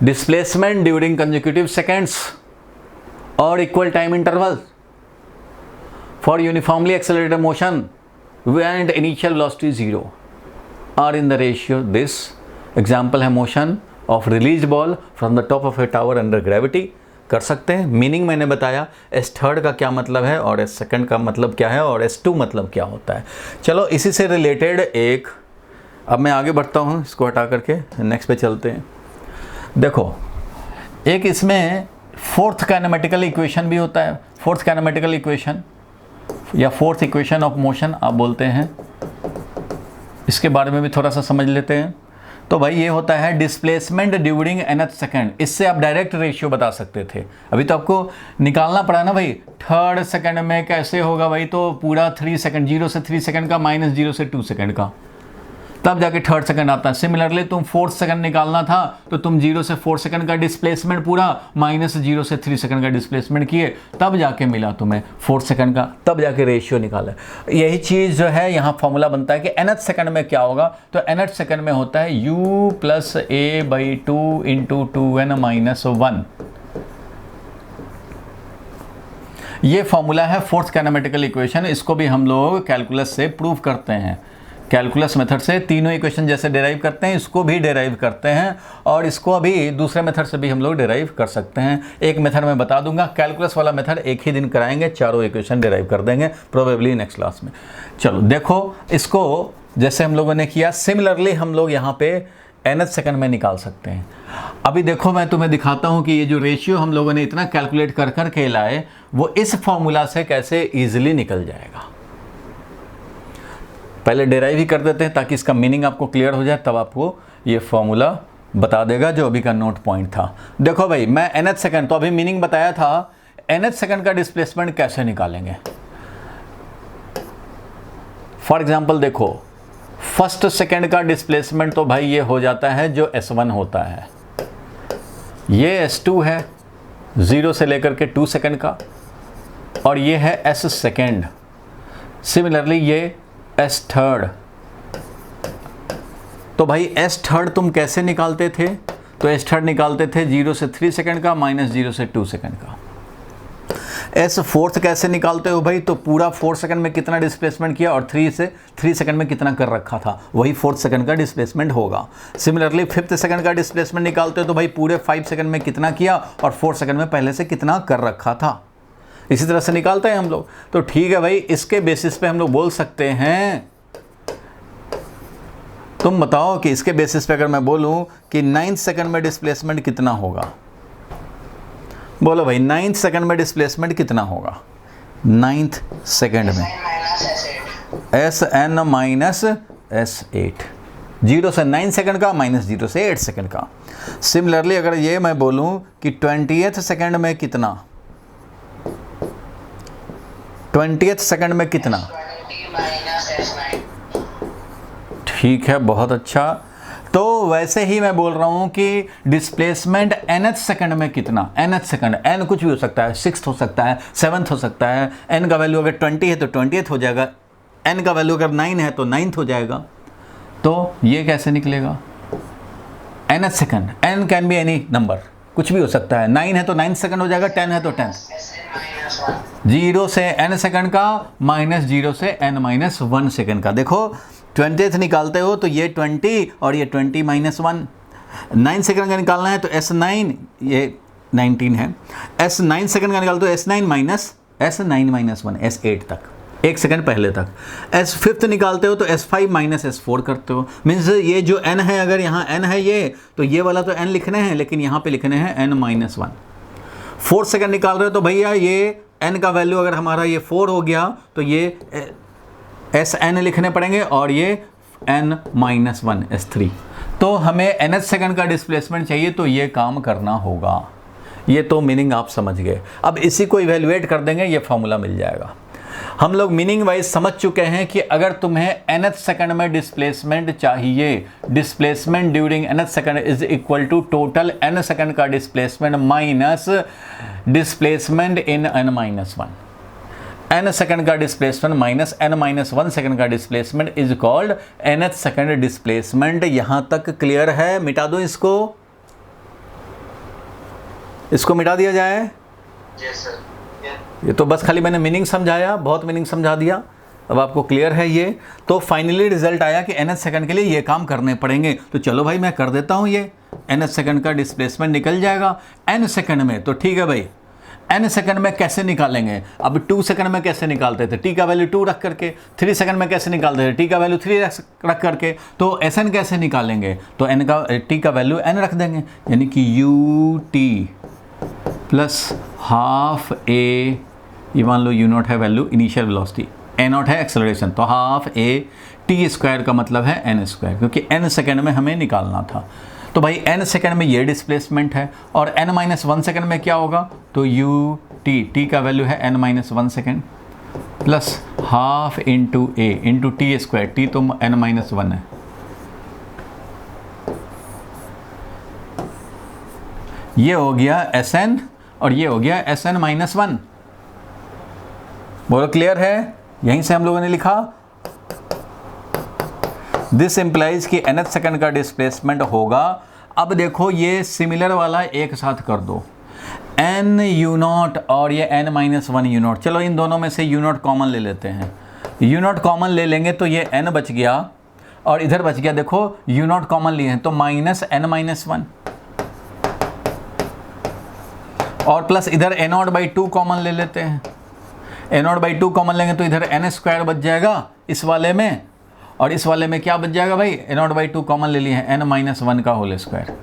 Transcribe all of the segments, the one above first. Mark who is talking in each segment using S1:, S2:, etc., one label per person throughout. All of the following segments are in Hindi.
S1: डिस्प्लेसमेंट ड्यूरिंग कंसेक्यूटिव सेकेंड्स और equal time interval for uniformly accelerated motion and initial velocity 0 are in the ratio this. Example है motion of release ball from the top of a tower under gravity. कर सकते हैं। मीनिंग मैंने बताया, एस थर्ड का क्या मतलब है और एस सेकंड का मतलब क्या है और एस टू मतलब क्या होता है। चलो इसी से रिलेटेड एक, अब मैं आगे बढ़ता हूँ, इसको हटा करके नेक्स्ट पे चलते हैं। देखो एक इसमें फोर्थ काइनेमेटिकल इक्वेशन भी होता है। फोर्थ काइनेमेटिकल इक्वेशन या फोर्थ इक्वेशन ऑफ मोशन आप बोलते हैं, इसके बारे में भी थोड़ा सा समझ लेते हैं। तो भाई ये होता है डिस्प्लेसमेंट ड्यूरिंग nth सेकंड। इससे आप डायरेक्ट रेशियो बता सकते थे, अभी तो आपको निकालना पड़ा ना भाई। थर्ड सेकंड में कैसे होगा भाई, तो पूरा 3 सेकंड, 0 से 3 सेकंड का माइनस 0 से 2 सेकंड का, तब जाके थर्ड सेकंड आता है। सिमिलरली तुम फोर्थ सेकंड निकालना था तो तुम 0 से 4 सेकंड का डिस्प्लेसमेंट पूरा माइनस 0 से 3 सेकंड का डिस्प्लेसमेंट किए, तब जाके मिला तुम्हें फोर्थ सेकंड का, तब जाके रेशियो निकाला। यही चीज़ जो है यहाँ फॉर्मूला बनता है कि nth सेकंड में क्या होगा। तो nth सेकंड में होता है u plus a/2 into 2n minus 1। ये फॉर्मूला है फोर्थ काइनेमेटिकल इक्वेशन। इसको भी हम लोग कैलकुलस से प्रूव करते हैं। कैलकुलस मेथड से तीनों इक्वेशन जैसे डेराइव करते हैं, इसको भी डेराइव करते हैं और इसको अभी दूसरे मेथड से भी हम लोग डेराइव कर सकते हैं। एक मेथड मैं बता दूंगा, कैलकुलस वाला मेथड एक ही दिन कराएंगे, चारों इक्वेशन डेराइव कर देंगे प्रोबेबली नेक्स्ट क्लास में। चलो देखो इसको जैसे हम लोगों ने किया, सिमिलरली हम लोग यहाँ पे nth सेकंड में निकाल सकते हैं। अभी देखो मैं तुम्हें दिखाता हूँ कि ये जो रेशियो हम लोगों ने इतना कैलकुलेट कर कर के लाए, वो इस फॉर्मूला से कैसे ईजिली निकल जाएगा। पहले डेराइव ही कर देते हैं ताकि इसका मीनिंग आपको क्लियर हो जाए, तब आपको ये फॉर्मूला बता देगा जो अभी का नोट पॉइंट था। देखो भाई मैं nth सेकंड, तो अभी मीनिंग बताया था, nth सेकंड का डिस्प्लेसमेंट कैसे निकालेंगे। फॉर एग्जांपल देखो फर्स्ट सेकंड का डिस्प्लेसमेंट तो भाई ये हो जाता है जो s1 होता है, ये s2 है 0 से लेकर के 2 सेकंड का, और ये है s सेकंड। सिमिलरली ये एस थर्ड। तो एस थर्ड तुम कैसे निकालते थे, तो एस थर्ड निकालते थे 0 से 3 सेकंड का माइनस 0 से 2 सेकंड का। एस फोर्थ कैसे निकालते हो भाई, तो पूरा 4 सेकंड में कितना डिस्प्लेसमेंट किया और 3 सेकंड में कितना कर रखा था, वही 4th सेकंड का डिस्प्लेसमेंट होगा। सिमिलरली 5th सेकंड का डिस्प्लेसमेंट निकालते हो तो भाई पूरे 5 सेकंड में कितना किया और 4 सेकंड में पहले से कितना कर रखा था। इसी तरह से निकालते हैं हम लोग। तो ठीक है भाई, इसके बेसिस पे हम लोग बोल सकते हैं, तुम बताओ कि इसके बेसिस पे अगर मैं बोलूं कि 9th सेकंड में डिस्प्लेसमेंट कितना होगा, बोलो भाई 9th सेकंड में डिस्प्लेसमेंट कितना होगा। 9th सेकंड में Sn माइनस S8, 0 से 9 सेकंड का माइनस 0 से 8 सेकंड का। सिमिलरली अगर ये मैं बोलूं कि 20th सेकंड में कितना, 20th सेकंड में कितना, ठीक है बहुत अच्छा। तो वैसे ही मैं बोल रहा हूं कि डिस्प्लेसमेंट nth सेकंड में कितना, nth सेकंड, n कुछ भी हो सकता है, 6th हो सकता है, 7th हो सकता है, n का वैल्यू अगर 20 है तो 20th हो जाएगा, n का वैल्यू अगर 9 है तो 9th हो जाएगा। तो ये कैसे निकलेगा, nth second, n can be any number, कुछ भी हो सकता है, 9 है तो 9th सेकंड हो जाएगा, 10 है तो 10th, 0 से n सेकंड का माइनस 0 से n माइनस 1 सेकंड का। देखो 20th निकालते हो तो ये 20 और ये 20 माइनस 1, 9 सेकंड का निकालना है तो S9, ये 19 है, S9 सेकंड का निकालते हो S9 minus S9 minus 1, S8 तक, 1 सेकंड पहले तक। S5 निकालते हो तो S5 माइनस S4 करते हो। मीन्स ये जो n है, अगर यहाँ n है ये, तो ये वाला तो n लिखने हैं, लेकिन यहाँ पे लिखने हैं n माइनस 1। 4 सेकंड निकाल रहे हो तो भैया ये n का वैल्यू अगर हमारा ये 4 हो गया तो ये Sn लिखने पड़ेंगे और ये n माइनस 1 S3। तो हमें nth सेकंड का डिस्प्लेसमेंट चाहिए तो ये काम करना होगा। ये तो मीनिंग आप समझ गए। अब इसी को इवेल्युएट कर देंगे, ये फॉर्मूला मिल जाएगा। हम लोग मीनिंग वाइज समझ चुके हैं कि अगर तुम्हें nth सेकंड में डिस्प्लेसमेंट चाहिए, displacement during nth second is equal to total n second का displacement minus displacement in n minus 1। n second का displacement minus n minus 1 second का displacement is called nth second displacement. यहां तक क्लियर है? मिटा दो इसको। इसको मिटा दिया जाए।
S2: Yes sir.
S1: ये तो बस खाली मैंने मीनिंग समझाया, बहुत मीनिंग समझा दिया, अब आपको क्लियर है ये। तो फाइनली रिजल्ट आया कि nth सेकंड के लिए ये काम करने पड़ेंगे। तो चलो भाई मैं कर देता हूँ, ये nth सेकंड का डिस्प्लेसमेंट निकल जाएगा n सेकंड में। तो ठीक है भाई, n सेकंड में कैसे निकालेंगे? अब 2 सेकंड में कैसे निकालते थे? t का वैल्यू 2 रख करके। 3 सेकंड में कैसे निकालते थे? t का वैल्यू 3 रख करके। तो sn कैसे निकालेंगे? तो t का वैल्यू n रख देंगे, यानी कि ut प्लस हाफ a, ये मान लो u0 है वैल्यू इनिशियल वेलोसिटी, a0 है एक्सेलरेशन, तो हाफ a t स्क्वायर का मतलब है n स्क्वायर, क्योंकि n सेकंड में हमें निकालना था। तो भाई n सेकंड में ये डिस्प्लेसमेंट है, और n-1 सेकंड में क्या होगा? तो t का वैल्यू है n-1 second plus half into a into T square, t तो n-1 है। ये हो गया Sn और ये हो गया Sn-1। बोलो क्लियर है? यहीं से हम लोगों ने लिखा दिस इम्प्लाइज कि nth सेकंड का डिस्प्लेसमेंट होगा। अब देखो ये सिमिलर वाला एक साथ कर दो, n u0 और ये n-1 u0। चलो इन दोनों में से u0 कॉमन ले लेते हैं, u0 कॉमन ले लेंगे तो ये n बच गया और इधर बच गया, देखो u0 कॉमन लिए हैं तो माइनस n-1 और प्लस इधर a0/2 कॉमन ले लेते हैं। a0/2 कॉमन लेंगे तो इधर n स्क्वायर बच जाएगा इस वाले में, और इस वाले में क्या बच जाएगा भाई? a0/2 कॉमन ले लिए हैं, n-1 का होल स्क्वायर।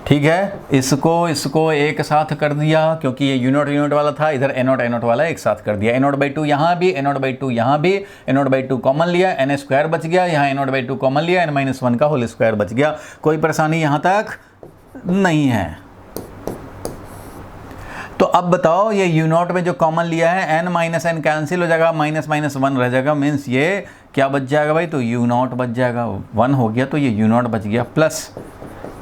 S1: ठीक है, इसको एक साथ कर दिया क्योंकि ये u0 वाला था, इधर a0 वाला एक साथ कर दिया। a0/2 यहाँ भी, a0/2 यहाँ भी, a0/2 कॉमन लिया, n स्क्वायर बच गया, यहाँ a0/2 कॉमन लिया, n-1 का होल स्क्वायर बच गया। कोई परेशानी यहाँ तक नहीं है। तो अब बताओ ये u0 में जो कॉमन लिया है n-n कैंसिल हो जाएगा, -1 रह जाएगा, मीन्स ये क्या बच जाएगा भाई? तो u0 बच जाएगा, 1 हो गया तो ये u0 बच गया प्लस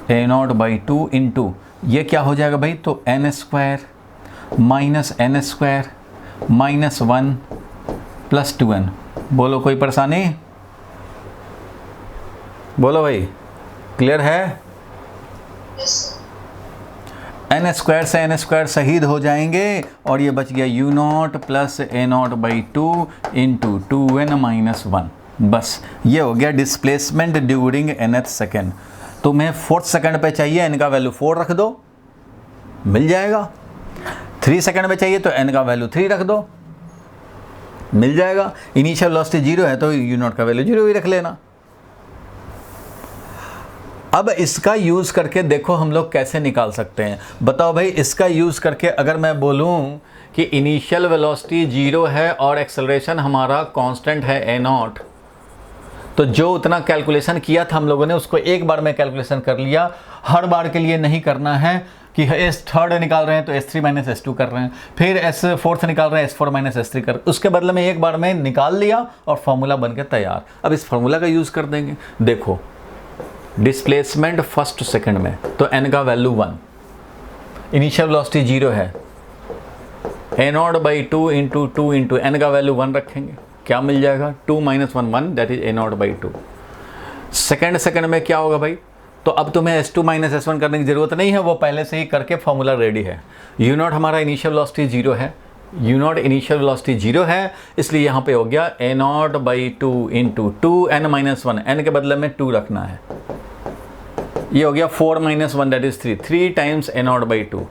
S1: a0/2 इंटू ये क्या हो जाएगा भाई? तो n square minus n square minus 1 plus 2n। बोलो कोई परेशानी? बोलो भाई, क्लियर है? n स्क्वायर से n स्क्वायर शहीद हो जाएंगे और ये बच गया u0 plus a0/2 into 2n-1। बस ये हो गया डिस्प्लेसमेंट ड्यूरिंग nth सेकेंड। तुम्हें 4th सेकंड पे चाहिए, n का वैल्यू 4 रख दो, मिल जाएगा। 3 सेकंड में चाहिए तो n का वैल्यू 3 रख दो, मिल जाएगा। इनिशियल वेलोसिटी 0 है तो u0 का वैल्यू 0 ही रख लेना। अब इसका यूज़ करके देखो हम लोग कैसे निकाल सकते हैं। बताओ भाई, इसका यूज़ करके अगर मैं बोलूँ कि इनिशियल वेलोसिटी 0 है और एक्सेलरेशन हमारा कांस्टेंट है a0, तो जो उतना कैलकुलेशन किया था हम लोगों ने उसको एक बार में कैलकुलेशन कर लिया। हर बार के लिए नहीं करना है कि S3 निकाल रहे हैं तो S3 - S2 कर रहे हैं, फिर S4 निकाल रहे हैं S4 - S3 कर, उसके बदले में एक बार में निकाल लिया और फॉर्मूला बन के तैयार। अब इस फॉर्मूला का यूज़ कर देंगे। देखो डिस्प्लेसमेंट फर्स्ट सेकंड में तो n का वैल्यू 1, इनिशियल वेलोसिटी 0 है, a0/2 इंटू 2 इंटू n का वैल्यू 1 रखेंगे, क्या मिल जाएगा? 2 - 1 1, दैट इज a0/2। सेकंड में क्या होगा भाई? तो अब तुम्हें S2 - S1 करने की ज़रूरत नहीं है, वो पहले से ही करके फॉर्मूला रेडी है। u0 हमारा इनिशियल वेलोसिटी 0 है, u0 इनिशियल वेलोसिटी 0 है, इसलिए यहाँ पे हो गया a0/2 इंटू 2n-1, n के बदले में 2 रखना है, ये हो गया 4 - 1 that is 3 times a0/2।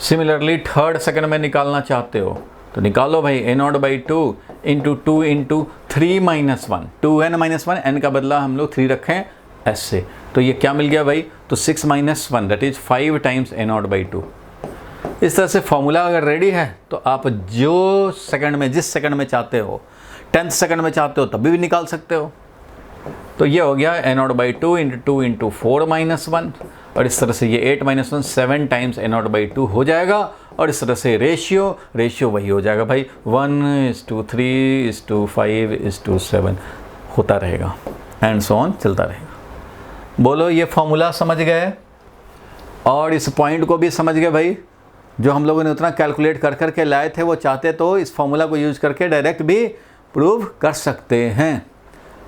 S1: Similarly third second में निकालना चाहते हो तो निकालो भाई, a0/2 into 2 into 3 - 1, 2n-1, n का बदला हम लोग 3 रखें s से, तो ये क्या मिल गया भाई? तो 6 - 1 दैट इज 5 टाइम्स a0/2। इस तरह से फॉर्मूला अगर रेडी है तो आप जो सेकंड में, जिस सेकंड में चाहते हो, 10th सेकंड में चाहते हो तभी भी निकाल सकते हो। तो ये हो गया a0/2 इंटू 2 इंटू 4 - 1, और इस तरह से ये 8 - 1 7 टाइम्स a0/2 हो जाएगा, और इस तरह से रेशियो वही हो जाएगा भाई, 1:3:5:7 होता रहेगा, एंड सो ऑन चलता रहेगा। बोलो ये फॉर्मूला समझ गए और इस पॉइंट को भी समझ गए भाई? जो हम लोगों ने उतना कैलकुलेट कर करके लाए थे, वो चाहते तो इस फॉर्मूला को यूज करके डायरेक्ट भी प्रूव कर सकते हैं।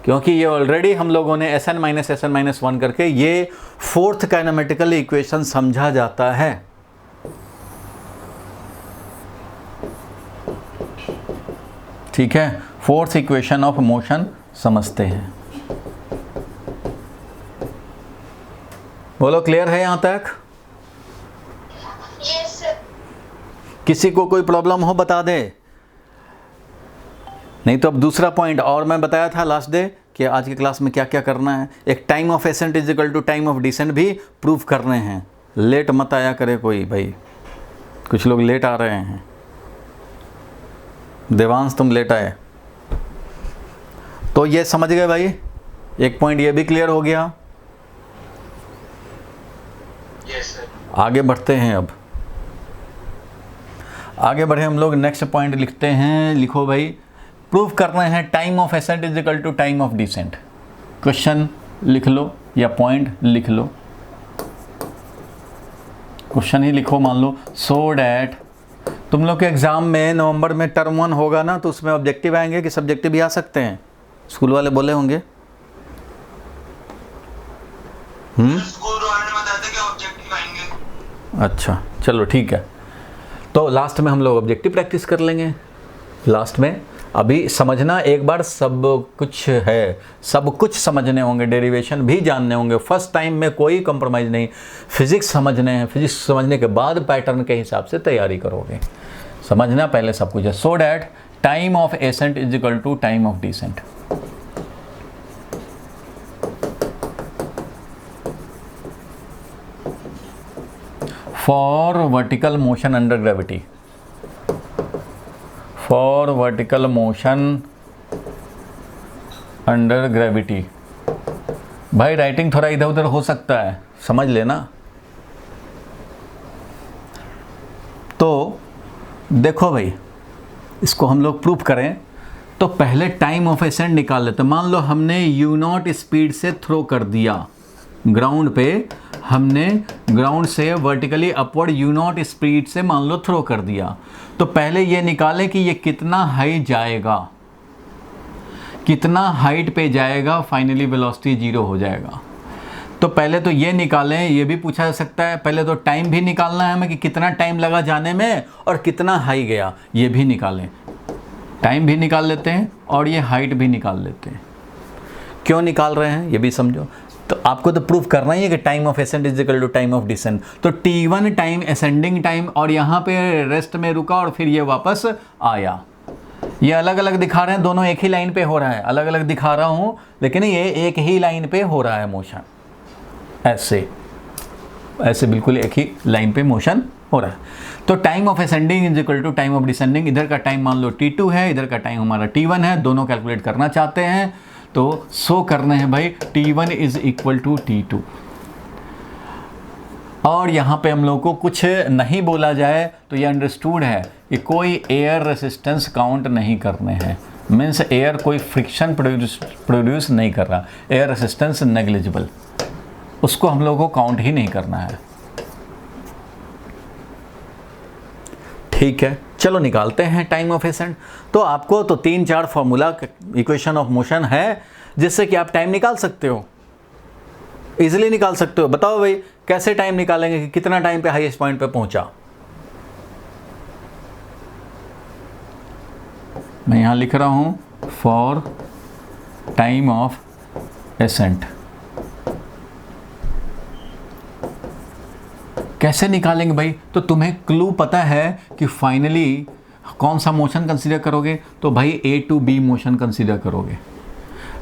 S1: क्योंकि ये ऑलरेडी हम लोगों ने Sn माइनस Sn माइनस 1 करके ये फोर्थ काइनेमेटिकल इक्वेशन समझा जाता है। ठीक है, फोर्थ इक्वेशन ऑफ मोशन समझते हैं। बोलो, क्लियर है यहां तक?
S3: Yes sir.
S1: किसी को कोई प्रॉब्लम हो बता दे, नहीं तो अब दूसरा पॉइंट और मैं बताया था लास्ट डे कि आज की क्लास में क्या क्या करना है। एक time of ascent is equal to time of descent भी प्रूव करने हैं। लेट मत आया करे कोई भाई, कुछ लोग लेट आ रहे हैं। देवांश तुम लेट आए, तो ये समझ गए भाई, एक पॉइंट ये भी क्लियर हो गया।
S2: Yes sir.
S1: आगे बढ़ते हैं, अब आगे बढ़े हम लोग। नेक्स्ट पॉइंट लिखते हैं, लिखो भाई, प्रूव करना है time of ascent is equal to time of descent. Question लिख लो या पॉइंट लिख लो, क्वेश्चन ही लिखो मान लो। सो डैट तुम लोग के एग्जाम में नवंबर में टर्म 1 होगा ना, तो उसमें ऑब्जेक्टिव आएंगे कि सब्जेक्टिव भी आ सकते हैं? स्कूल वाले बोले होंगे।
S2: स्कूल वाले ने बताया था कि ऑब्जेक्टिव आएंगे।
S1: अच्छा चलो ठीक है, तो लास्ट में हम लोग ऑब्जेक्टिव प्रैक्टिस कर लेंगे। लास्ट में अभी समझना एक बार, सब कुछ है, सब कुछ समझने होंगे, डेरिवेशन भी जानने होंगे। फर्स्ट टाइम में कोई कंप्रोमाइज़ नहीं। फिजिक्स समझने हैं, फिजिक्स समझने के बाद पैटर्न के हिसाब से तैयारी करोगे। समझना पहले सब कुछ है। So that time of ascent is equal to time of descent. For vertical motion under gravity, for vertical motion under gravity. भाई राइटिंग थोड़ा इधर उधर हो सकता है, समझ लेना। तो देखो भाई, इसको हम लोग प्रूफ करें तो पहले टाइम ऑफ एसेंट निकाल लेते। मान लो हमने u0 स्पीड से थ्रो कर दिया ग्राउंड पे, हमने ग्राउंड से वर्टिकली अपवर्ड u0 स्पीड से मान लो थ्रो कर दिया, तो पहले ये निकालें कि ये कितना हाइट जाएगा, कितना हाइट पे जाएगा, फाइनली वेलोसिटी 0 हो जाएगा। तो पहले तो ये निकालें, ये भी पूछा जा सकता है। पहले तो टाइम भी निकालना है हमें कि कितना टाइम लगा जाने में और कितना हाई गया, ये भी निकालें। टाइम भी निकाल लेते हैं और ये हाइट भी निकाल लेते हैं। क्यों निकाल रहे हैं ये भी समझो। तो आपको तो प्रूफ करना ही है कि time of ascent is equal to time of descent. तो t1 टाइम असेंडिंग टाइम, और यहाँ पे रेस्ट में रुका और फिर ये वापस आया। ये अलग अलग दिखा रहे हैं, दोनों एक ही लाइन पे हो रहा है। अलग अलग दिखा रहा हूँ लेकिन ये एक ही लाइन पे हो रहा है मोशन। ऐसे ऐसे बिल्कुल एक ही लाइन पे मोशन हो रहा है। तो time of ascending is equal to time of descending. इधर का टाइम मान लो t2 है, इधर का टाइम हमारा t1 है, दोनों कैलकुलेट करना चाहते हैं तो सो करने हैं भाई t1 is equal to t2। और यहाँ पे हम लोग को कुछ नहीं बोला जाए तो ये अंडरस्टूड है कि कोई एयर रेसिस्टेंस काउंट नहीं करने हैं। मीन्स एयर कोई फ्रिक्शन प्रोड्यूस नहीं कर रहा, एयर रेसिस्टेंस नेग्लिजिबल, उसको हम लोग को काउंट ही नहीं करना है। ठीक है, चलो निकालते हैं टाइम ऑफ एसेंट। तो आपको तो 3-4 फॉर्मूला इक्वेशन ऑफ मोशन है जिससे कि आप टाइम निकाल सकते हो, इजीली निकाल सकते हो। बताओ भाई कैसे टाइम निकालेंगे कि कितना टाइम पे हाईएस्ट पॉइंट पे पहुंचा। मैं यहां लिख रहा हूं फॉर टाइम ऑफ एसेंट। कैसे निकालेंगे भाई? तो तुम्हें क्लू पता है कि फाइनली कौन सा मोशन कंसीडर करोगे, तो भाई A to B motion consider करोगे।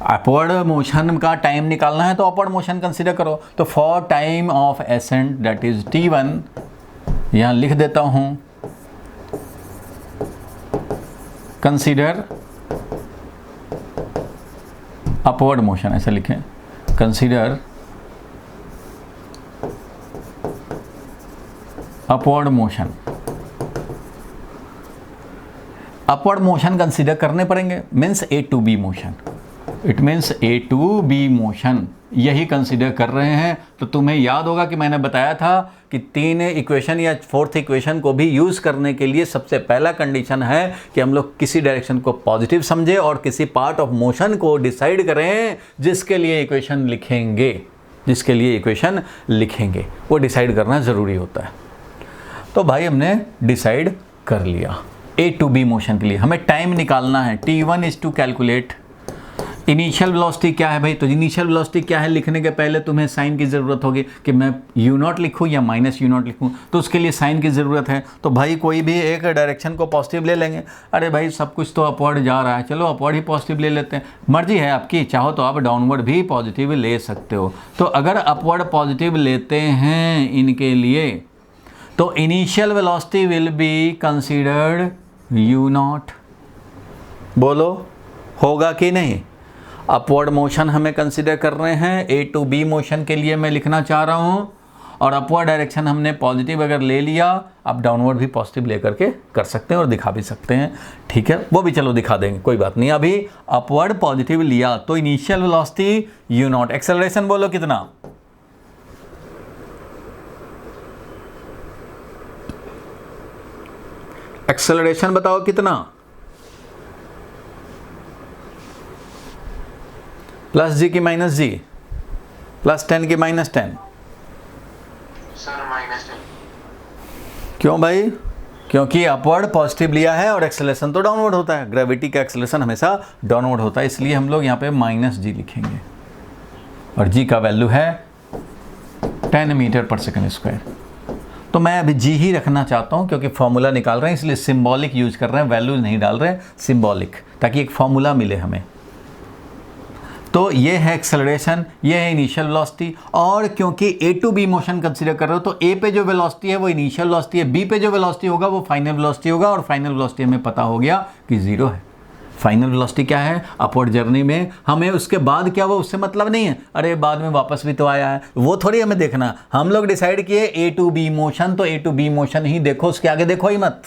S1: अपवर्ड मोशन का टाइम निकालना है तो अपवर्ड मोशन कंसीडर करो। तो for time of accent that is t1, यहाँ लिख देता हूँ कंसीडर अपवर्ड मोशन, ऐसे लिखें consider upward motion. Upward motion consider करने पड़ेंगे, means A to B motion. It means A to B motion, यही कंसिडर कर रहे हैं। तो तुम्हें याद होगा कि मैंने बताया था कि 3 इक्वेशन या 4th इक्वेशन को भी यूज़ करने के लिए सबसे पहला कंडीशन है कि हम लोग किसी डायरेक्शन को पॉजिटिव समझे और किसी पार्ट ऑफ मोशन को डिसाइड करें जिसके लिए इक्वेशन लिखेंगे, वो डिसाइड करना ज़रूरी होता है। तो भाई हमने डिसाइड कर लिया ए टू बी मोशन के लिए हमें टाइम निकालना है। T1 is to calculate initial velocity क्या है भाई। तो इनिशियल वेलोसिटी क्या है लिखने के पहले तुम्हें साइन की ज़रूरत होगी कि मैं u0 लिखूँ या -u0 लिखूँ, तो उसके लिए साइन की ज़रूरत है। तो भाई कोई भी एक डायरेक्शन को पॉजिटिव ले लेंगे। अरे भाई सब कुछ तो अपवर्ड जा रहा है, चलो अपवर्ड ही पॉजिटिव ले लेते हैं, मर्जी है आपकी, चाहो तो आप डाउनवर्ड भी पॉजिटिव ले सकते हो। तो अगर अपवर्ड पॉजिटिव लेते हैं इनके लिए तो initial velocity will be considered u0। बोलो होगा कि नहीं। अपवर्ड मोशन हमें कंसिडर कर रहे हैं, ए टू बी मोशन के लिए मैं लिखना चाह रहा हूँ, और अपवर्ड डायरेक्शन हमने पॉजिटिव अगर ले लिया, आप डाउनवर्ड भी पॉजिटिव लेकर के कर सकते हैं और दिखा भी सकते हैं, ठीक है, वो भी चलो दिखा देंगे, कोई बात नहीं। अभी अपवर्ड पॉजिटिव लिया तो इनिशियल वेलोसिटी u0, एक्सेलरेशन बोलो कितना, एक्सेलरेशन बताओ कितना, प्लस जी की माइनस जी, प्लस 10 की -10।
S2: सर -10।
S1: क्यों भाई? क्योंकि अपवर्ड पॉजिटिव लिया है और एक्सेलरेशन तो डाउनवर्ड होता है, ग्रेविटी का एक्सेलरेशन हमेशा डाउनवर्ड होता है, इसलिए हम लोग यहाँ पे -g लिखेंगे और g का वैल्यू है 10 मीटर/सेकंड स्क्वायर। तो मैं अभी g ही रखना चाहता हूँ क्योंकि फॉर्मूला निकाल रहे हैं, इसलिए सिंबॉलिक यूज कर रहे हैं, वैल्यूज नहीं डाल रहे हैं, सिंबॉलिक, ताकि एक फॉर्मूला मिले हमें। तो ये है एक्सेलरेशन, ये है इनिशियल वेलोसिटी, और क्योंकि ए टू बी मोशन कंसीडर कर रहे हो तो ए पे जो वेलोसिटी है वो इनिशियल वेलोसिटी है, बी पे जो वेलोसिटी होगा वो फाइनल वेलोसिटी होगा, और फाइनल वेलोसिटी हमें पता हो गया कि 0 है। फाइनल वेलोसिटी क्या है अपवर्ड जर्नी में, हमें उसके बाद क्या वो उससे मतलब नहीं है, अरे बाद में वापस भी तो आया है, वो थोड़ी हमें देखना। हम लोग डिसाइड किए ए टू बी मोशन, तो ए टू बी मोशन ही देखो, उसके आगे देखो ही मत,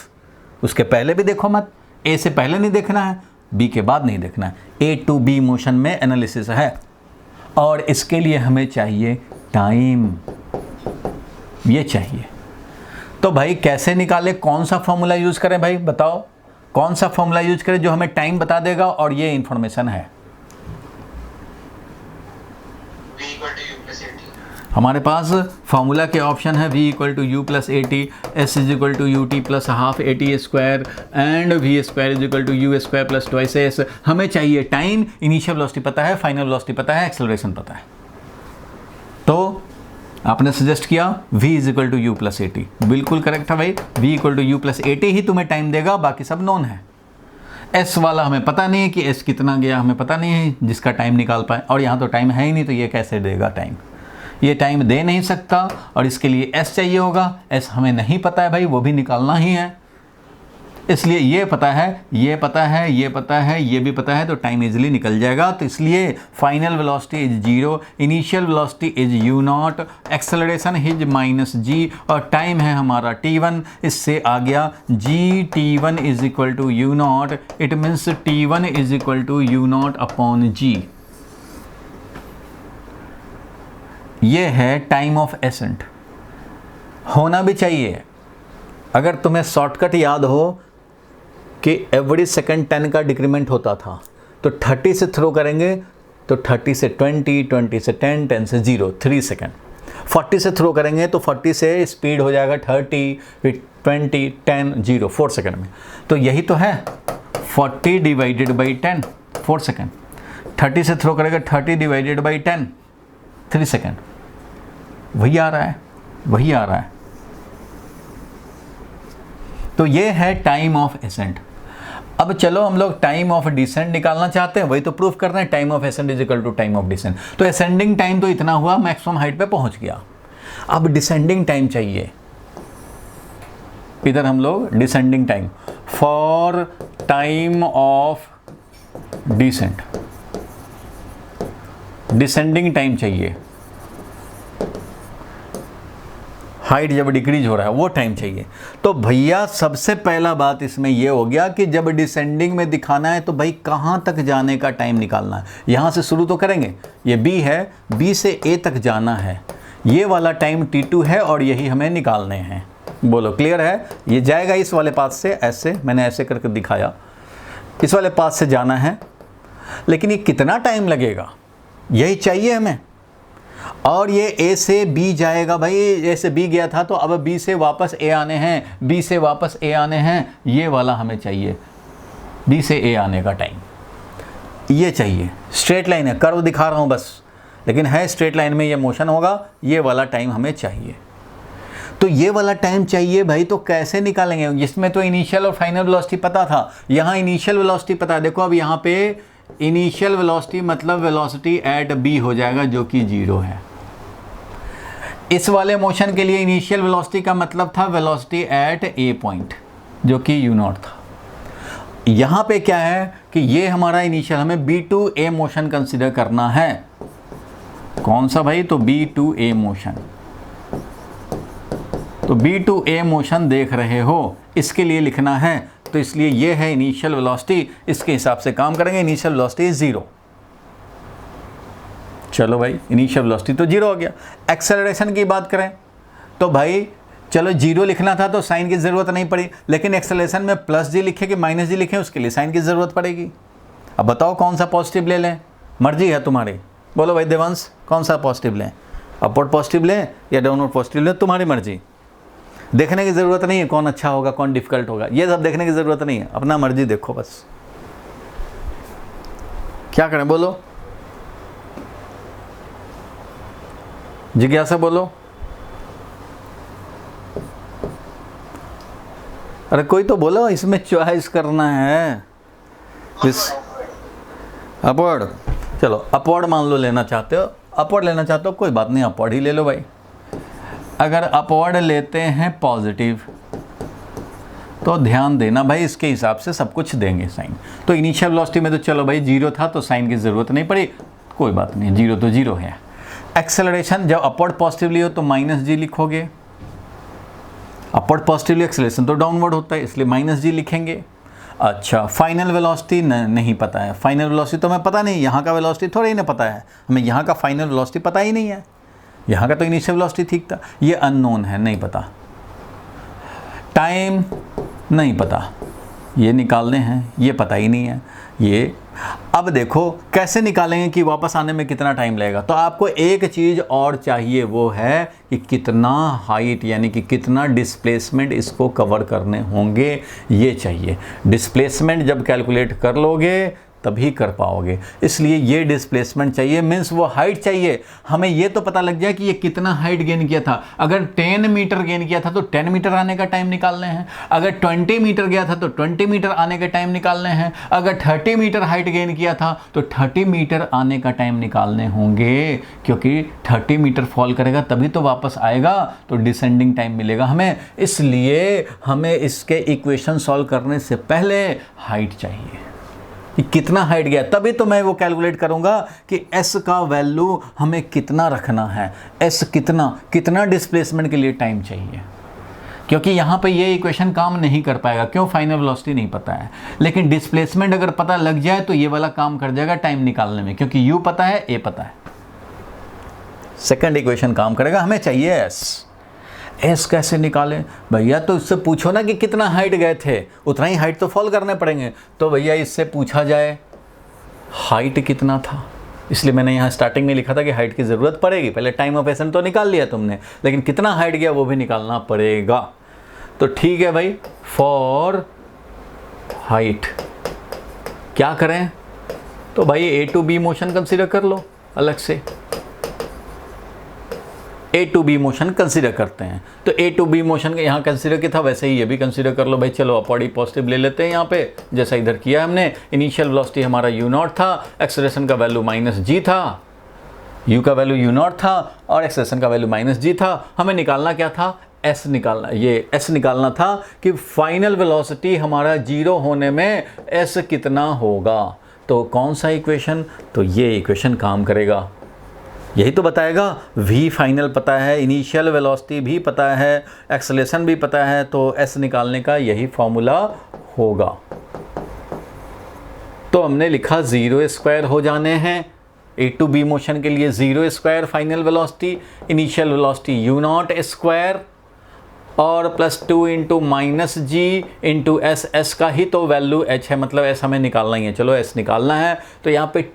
S1: उसके पहले भी देखो मत, ए से पहले नहीं देखना है, बी के बाद नहीं देखना है। ए टू बी मोशन में एनालिसिस है और इसके लिए हमें चाहिए टाइम, ये चाहिए। तो भाई कैसे निकाले, कौन सा फॉर्मूला यूज करें भाई बताओ, कौन सा फॉर्मूला यूज करें जो हमें टाइम बता देगा और ये इंफॉर्मेशन है। हमारे पास फॉर्मूला के ऑप्शन है v = u + at, s = ut + ½ at² and v² = u² + 2s। हमें चाहिए टाइम, इनिशियल वेलोसिटी पता है, फाइनल वेलोसिटी पता है, एक्सेलरेशन पता है। तो आपने सजेस्ट किया v = u + at, बिल्कुल करेक्ट है भाई, v = u + at ही तुम्हें टाइम देगा, बाकी सब नोन है। s वाला हमें पता नहीं है कि s कितना गया, हमें पता नहीं है जिसका टाइम निकाल पाए, और यहाँ तो टाइम है ही नहीं, तो ये कैसे देगा टाइम, ये टाइम दे नहीं सकता, और इसके लिए s चाहिए होगा, s हमें नहीं पता है भाई, वो भी निकालना ही है, इसलिए ये पता है, ये पता है, ये पता है, ये भी पता है, तो टाइम इजीली निकल जाएगा। तो इसलिए final velocity is 0, initial velocity is u0, acceleration is -g, और टाइम है हमारा t1, इससे आ गया t1 = u0, it means t1 = u0/g। ये है टाइम ऑफ एसेंट, होना भी चाहिए। अगर तुम्हें शॉर्टकट याद हो कि एवरी सेकंड 10 का डिक्रीमेंट होता था, तो 30 से थ्रो करेंगे तो 30 से 20, 20 से 10, 10 से 0, 3 सेकंड। 40 से थ्रो करेंगे तो 40 से स्पीड हो जाएगा 30, फिर 20, 10, 0, 4 सेकंड में। तो यही तो है 40 / 10, 4 सेकंड। 30 से थ्रो करेगा 30 / 10, 3 सेकंड। वही आ रहा है, वही आ रहा है। तो ये है टाइम ऑफ एसेंट। अब चलो हम लोग टाइम ऑफ डिसेंट निकालना चाहते हैं, वही तो प्रूफ कर रहे हैं, time of ascent = time of descent. तो असेंडिंग टाइम तो इतना हुआ, मैक्सिमम हाइट पे पहुंच गया। अब डिसेंडिंग टाइम चाहिए, इधर हम लोग descending time, for time of descent, descending time चाहिए। हाइट जब डिक्रीज हो रहा है वो टाइम चाहिए। तो भैया सबसे पहला बात इसमें ये हो गया कि जब डिसेंडिंग में दिखाना है तो भाई कहाँ तक जाने का टाइम निकालना है। यहाँ से शुरू तो करेंगे, ये B है, B से A तक जाना है, ये वाला टाइम T2 है और यही हमें निकालने हैं। बोलो क्लियर है? ये जाएगा इस वाले पाथ से, ऐसे मैंने ऐसे करके दिखाया, इस वाले पाथ से जाना है, लेकिन ये कितना टाइम लगेगा यही चाहिए हमें। और ये A से B जाएगा, भाई A से B गया था तो अब B से वापस A आने हैं, B से वापस A आने हैं, ये वाला हमें चाहिए, B से A आने का टाइम ये चाहिए। स्ट्रेट लाइन है, कर्व दिखा रहा हूँ बस, लेकिन है स्ट्रेट लाइन में ये मोशन होगा, ये वाला टाइम हमें चाहिए। तो ये वाला टाइम चाहिए भाई, तो कैसे निकालेंगे? जिसमें तो इनिशियल और फाइनल वेलोसिटी पता था, यहाँ इनिशियल वेलोसिटी पता है। देखो अब यहाँ पे इनिशियल वेलोसिटी मतलब वेलोसिटी एट B हो जाएगा जो कि 0 है। इस वाले मोशन के लिए इनिशियल वेलोसिटी का मतलब था वेलोसिटी एट A पॉइंट जो कि u0 था। यहाँ पे क्या है कि ये हमारा इनिशियल, हमें B to A motion consider करना है। कौन सा भाई? तो B टू A मोशन। तो B टू A मोशन देख रहे हो, इसके लिए लिखना है, तो इसलिए ये है इनिशियल वेलोसिटी, इसके हिसाब से काम करेंगे। Initial velocity 0। चलो भाई इनिशियल वेलोसिटी तो 0 हो गया। एक्सेलरेशन की बात करें तो भाई चलो 0 लिखना था तो साइन की ज़रूरत नहीं पड़ी, लेकिन एक्सेलरेशन में +g लिखे कि -g लिखें उसके लिए साइन की ज़रूरत पड़ेगी। अब बताओ कौन सा पॉजिटिव ले लें, मर्जी है तुम्हारी। बोलो भाई देवांश कौन सा पॉजिटिव लें, अपवर्ड पॉजिटिव लें या डाउनवर्ड पॉजिटिव लें, तुम्हारी मर्जी। देखने की ज़रूरत नहीं है कौन अच्छा होगा कौन डिफ़िकल्ट होगा, ये सब देखने की ज़रूरत नहीं है, अपना मर्जी देखो बस। क्या करें बोलो, जिज्ञासा बोलो। अरे कोई तो बोलो, इसमें चॉइस करना है। इस अपवर्ड, चलो अपवर्ड मान लो लेना चाहते हो, अपवर्ड लेना चाहते हो कोई बात नहीं, अपवर्ड ही ले लो भाई। अगर अपवर्ड लेते हैं पॉजिटिव तो ध्यान देना भाई, इसके हिसाब से सब कुछ देंगे साइन। तो इनिशियल वेलोसिटी में तो चलो भाई 0 था तो साइन की ज़रूरत नहीं पड़ी, कोई बात नहीं, 0 तो 0 है। एक्सेलरेशन जब अपवर्ड पॉजिटिवली हो तो -g लिखोगे, अपवर्ड पॉजिटिवली एक्सेलरेशन तो डाउनवर्ड होता है इसलिए -g लिखेंगे। अच्छा फाइनल वेलोसिटी नहीं पता है, फाइनल वेलोसिटी तो हमें पता नहीं, यहाँ का वेलोसिटी थोड़ा ही ना पता है, हमें यहाँ का फाइनल वेलोसिटी पता ही नहीं है, यहाँ का तो इनिशियल वेलोसिटी ठीक था, ये अननोन है नहीं पता। टाइम नहीं पता, ये निकालने हैं, ये पता ही नहीं है ये। अब देखो कैसे निकालेंगे कि वापस आने में कितना टाइम लगेगा। तो आपको एक चीज़ और चाहिए, वो है कि कितना हाइट यानी कि कितना डिस्प्लेसमेंट इसको कवर करने होंगे, ये चाहिए। डिस्प्लेसमेंट जब कैलकुलेट कर लोगे तभी कर पाओगे, इसलिए ये डिस्प्लेसमेंट चाहिए, मीन्स वो हाइट चाहिए। हमें ये तो पता लग जाए कि ये कितना हाइट गेन किया था। अगर 10 मीटर गेन किया था तो 10 मीटर आने का टाइम निकालने हैं, अगर 20 मीटर गया था तो 20 मीटर आने के टाइम निकालने हैं, अगर 30 मीटर हाइट गेन किया था तो 30 मीटर आने का टाइम निकालने होंगे, क्योंकि 30 मीटर फॉल करेगा तभी तो वापस आएगा, तो डिसेंडिंग टाइम मिलेगा हमें। इसलिए हमें इसके इक्वेशन सॉल्व करने से पहले हाइट चाहिए कि कितना हाइट गया, तभी तो मैं वो कैलकुलेट करूंगा कि s का वैल्यू हमें कितना रखना है, s कितना डिस्प्लेसमेंट के लिए टाइम चाहिए, क्योंकि यहाँ पे ये इक्वेशन काम नहीं कर पाएगा। क्यों? फाइनल वेलोसिटी नहीं पता है, लेकिन डिस्प्लेसमेंट अगर पता लग जाए तो ये वाला काम कर जाएगा टाइम निकालने में, क्योंकि u पता है a पता है, सेकंड इक्वेशन काम करेगा। हमें चाहिए s कैसे निकालें भैया? तो इससे पूछो ना कि कितना हाइट गए थे, उतना ही हाइट तो फॉल करने पड़ेंगे। तो भैया इससे पूछा जाए हाइट कितना था, इसलिए मैंने यहाँ स्टार्टिंग में लिखा था कि हाइट की ज़रूरत पड़ेगी। पहले टाइम ऑफ एसेंट तो निकाल लिया तुमने, लेकिन कितना हाइट गया वो भी निकालना पड़ेगा। तो ठीक है भाई, फॉर हाइट क्या करें? तो भाई A to B motion consider कर लो अलग से, A to B motion consider करते हैं। तो A टू B मोशन का यहाँ कंसीडर किया था, वैसे ही ये भी कंसीडर कर लो भाई। चलो अपवर्ड पॉजिटिव ले लेते हैं यहाँ पे, जैसा इधर किया हमने। इनिशियल वेलोसिटी हमारा u0 था, एक्सेलरेशन का वैल्यू -g था, u का वैल्यू u0 था और एक्सेलरेशन का वैल्यू -g था। हमें निकालना क्या था? s निकालना, ये s निकालना था कि फाइनल वेलोसिटी हमारा 0 होने में s कितना होगा। तो कौन सा इक्वेशन? तो ये इक्वेशन काम करेगा। यही तो बताएगा। v फाइनल पता है, इनिशियल वेलोसिटी भी पता है, एक्सेलरेशन भी पता है, तो s निकालने का यही फॉर्मूला होगा। तो हमने लिखा 0 स्क्वायर हो जाने हैं ए टू बी मोशन के लिए, 0 square final velocity, initial velocity u not square और प्लस 2 इंटू माइनस जी इंटू एस, एस का ही तो वैल्यू h है, मतलब s हमें निकालना ही है। चलो s निकालना है तो यहाँ पे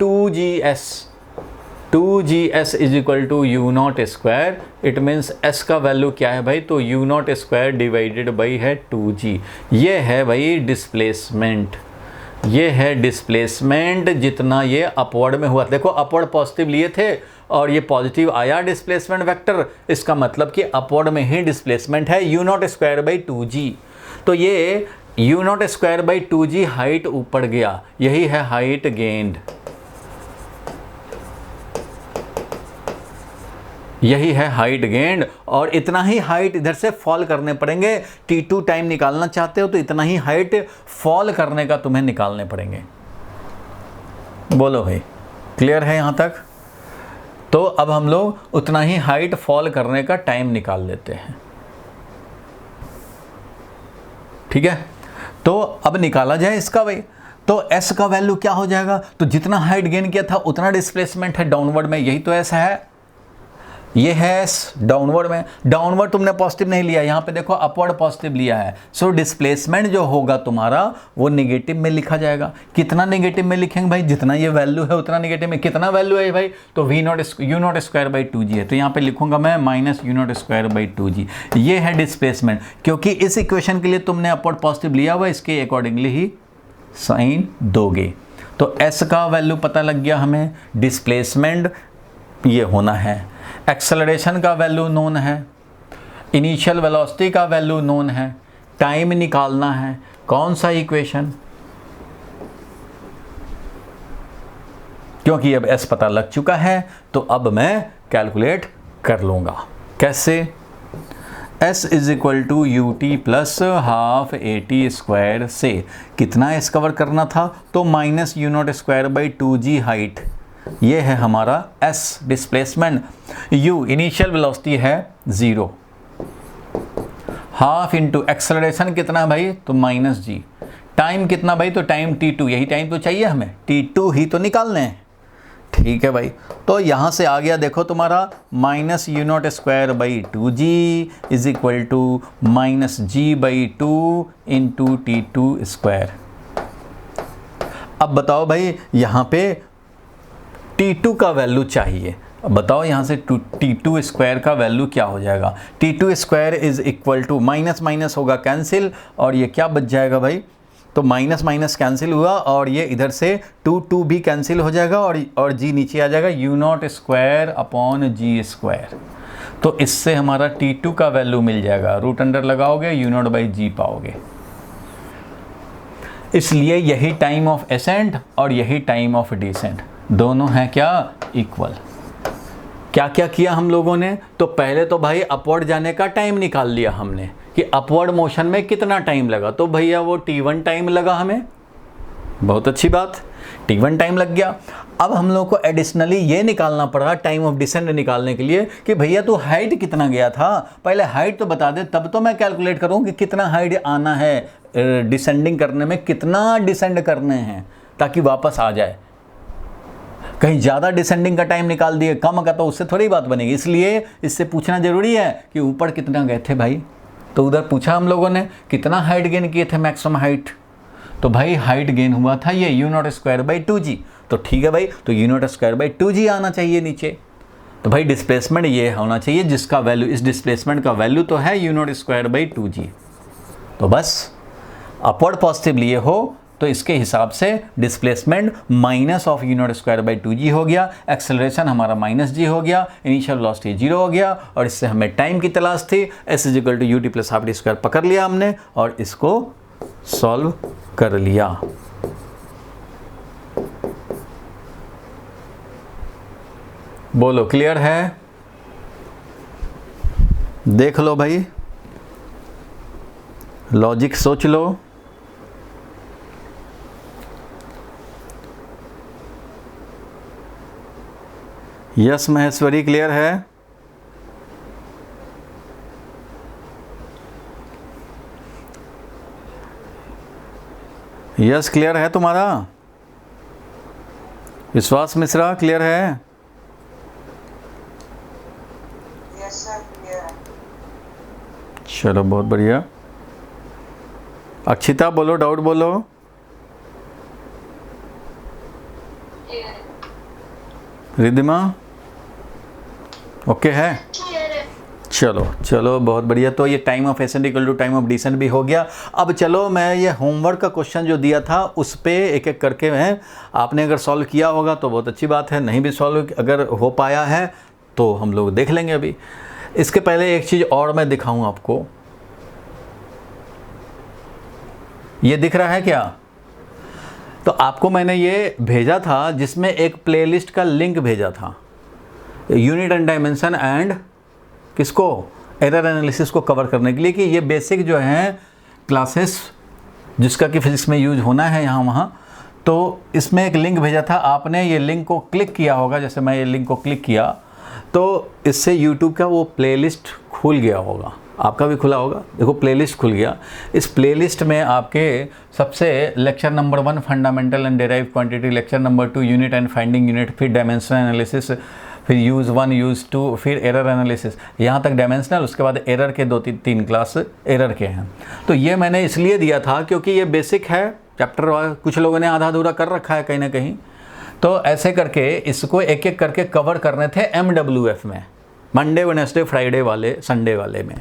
S1: 2gs is equal to u not square. It means s का वैल्यू क्या है भाई, तो u not square divided by है 2g। ये है भाई डिस्प्लेसमेंट, ये है डिस्प्लेसमेंट जितना ये अपवर्ड में हुआ। देखो अपवर्ड पॉजिटिव लिए थे और ये पॉजिटिव आया डिस्प्लेसमेंट वेक्टर, इसका मतलब कि अपवर्ड में ही डिस्प्लेसमेंट है you not square by 2g। तो ये you not square by 2g height ऊपर गया, यही है हाइट गेन्ड, यही है हाइट गेन्ड। और इतना ही हाइट इधर से फॉल करने पड़ेंगे। t2 टाइम निकालना चाहते हो तो इतना ही हाइट फॉल करने का तुम्हें निकालने पड़ेंगे। बोलो भाई, क्लियर है यहाँ तक? तो अब हम लोग उतना ही हाइट फॉल करने का टाइम निकाल लेते हैं, ठीक है? तो अब निकाला जाए इसका भाई। तो s का वैल्यू क्या हो जाएगा, तो जितना हाइट गेन किया था उतना डिस्प्लेसमेंट है डाउनवर्ड में, यही तो s है, ये है s डाउनवर्ड में। डाउनवर्ड तुमने पॉजिटिव नहीं लिया, यहाँ पे देखो अपवर्ड पॉजिटिव लिया है। सो डिस्प्लेसमेंट जो होगा तुम्हारा वो नेगेटिव में लिखा जाएगा। कितना नेगेटिव में लिखेंगे भाई, जितना ये वैल्यू है उतना नेगेटिव में। कितना वैल्यू है भाई, तो u not square by 2g है, तो यहाँ पे लिखूंगा मैं minus u not square by 2g। ये है डिस्प्लेसमेंट, क्योंकि इस इक्वेशन के लिए तुमने अपवर्ड पॉजिटिव लिया हुआ, इसके अकॉर्डिंगली ही साइन दोगे। तो s का वैल्यू पता लग गया हमें, डिस्प्लेसमेंट ये होना है, एक्सेलरेशन का वैल्यू नोन है, इनिशियल वेलोसिटी का वैल्यू नोन है, टाइम निकालना है। कौन सा इक्वेशन, क्योंकि अब s पता लग चुका है तो अब मैं कैलकुलेट कर लूँगा। कैसे, s is equal to u t plus half a t square से कितना s कवर करना था, तो minus u not square by 2g height, ये है हमारा s displacement. u initial velocity है 0, हाफ इंटू एक्सेलरेशन कितना भाई, तो माइनस जी, टाइम कितना भाई, तो टाइम t2, यही टाइम तो चाहिए हमें, t2 ही तो निकालने हैं, ठीक है भाई। तो यहाँ से आ गया देखो तुम्हारा minus u not square by 2g is equal to minus g by 2 into t2 square. अब बताओ भाई यहाँ पे t2 का वैल्यू चाहिए, अब बताओ यहाँ से t2 स्क्वायर का वैल्यू क्या हो जाएगा। t2 square is equal to minus minus होगा कैंसिल, और ये क्या बच जाएगा भाई, तो माइनस माइनस कैंसिल हुआ और ये इधर से 2 भी कैंसिल हो जाएगा और g नीचे आ जाएगा, u not square upon g square. तो इससे हमारा t2 का वैल्यू मिल जाएगा, रूट अंडर लगाओगे यू नॉट बाई जी पाओगे। इसलिए यही टाइम ऑफ एसेंट और यही टाइम ऑफ डिसेंट, दोनों हैं क्या, इक्वल। क्या क्या किया हम लोगों ने, तो पहले तो भाई अपवर्ड जाने का टाइम निकाल लिया हमने कि अपवर्ड मोशन में कितना टाइम लगा, तो भैया वो t1 टाइम लगा हमें, बहुत अच्छी बात, t1 टाइम लग गया। अब हम लोग को एडिशनली ये निकालना पड़ा टाइम ऑफ डिसेंट निकालने के लिए कि भैया तू हाइट कितना गया था, पहले हाइट तो बता दे, तब तो मैं कैलकुलेट करूँ कि कितना हाइट आना है डिसेंडिंग करने में, कितना डिसेंड करने हैं ताकि वापस आ जाए। कहीं ज़्यादा डिसेंडिंग का टाइम निकाल दिए कम का, तो उससे थोड़ी बात बनेगी। इसलिए इससे पूछना जरूरी है कि ऊपर कितना गए थे भाई, तो उधर पूछा हम लोगों ने कितना हाइट गेन किए थे मैक्सिमम हाइट, तो भाई हाइट गेन हुआ था ये you not square by 2g, तो ठीक है भाई, तो u not square by 2g आना चाहिए नीचे। तो भाई डिस्प्लेसमेंट ये होना चाहिए जिसका वैल्यू, इस डिस्प्लेसमेंट का वैल्यू तो है you not square by 2g। तो बस अपवर्ड पॉजिटिव लिए हो तो इसके हिसाब से displacement minus of you not square by 2g हो गया, एक्सेलरेशन हमारा माइनस g हो गया, इनिशियल वेलोसिटी 0 हो गया, और इससे हमें टाइम की तलाश थी, s is equal to u t plus half t square पकड़ लिया हमने और इसको सॉल्व कर लिया। बोलो क्लियर है, देख लो भाई, लॉजिक सोच लो। यस महेश्वरी, क्लियर है? यस क्लियर है तुम्हारा? विश्वास मिश्रा क्लियर है?
S2: यस सर क्लियर है।
S1: चलो बहुत बढ़िया। अक्षिता बोलो, डाउट बोलो। रिद्धिमा ओके है? चलो चलो बहुत बढ़िया। तो ये time of ascent equal to time of descent भी हो गया। अब चलो मैं ये होमवर्क का क्वेश्चन जो दिया था उस पे एक एक करके मैं, आपने अगर सॉल्व किया होगा तो बहुत अच्छी बात है, नहीं भी सॉल्व अगर हो पाया है तो हम लोग देख लेंगे अभी। इसके पहले एक चीज़ और मैं दिखाऊं आपको, ये दिख रहा है क्या? तो आपको मैंने ये भेजा था जिसमें एक प्लेलिस्ट का लिंक भेजा था, यूनिट एंड डायमेंशन एंड किसको, एरर एनालिसिस को कवर करने के लिए, कि ये बेसिक जो हैं क्लासेस जिसका कि फिजिक्स में यूज होना है यहाँ वहाँ। तो इसमें एक लिंक भेजा था, आपने ये लिंक को क्लिक किया होगा, जैसे मैं ये लिंक को क्लिक किया तो इससे यूट्यूब का वो प्लेलिस्ट खुल गया होगा, आपका भी खुला होगा। देखो प्लेलिस्ट खुल गया। इस प्लेलिस्ट में आपके सबसे lecture number 1 fundamental and derive quantity, lecture number 2 unit and finding unit, फिर डायमेंशनल एनालिसिस, फिर यूज़ 1 यूज़ 2, फिर एरर एनालिसिस, यहाँ तक डायमेंशनल, उसके बाद एरर के 2-3 क्लास एरर के हैं। तो ये मैंने इसलिए दिया था क्योंकि ये बेसिक है चैप्टर, कुछ लोगों ने आधा अधूरा कर रखा है कहीं ना कहीं। तो ऐसे करके इसको एक एक करके कवर करने थे MWF में, मंडे वेडनेसडे फ्राइडे वाले संडे वाले में।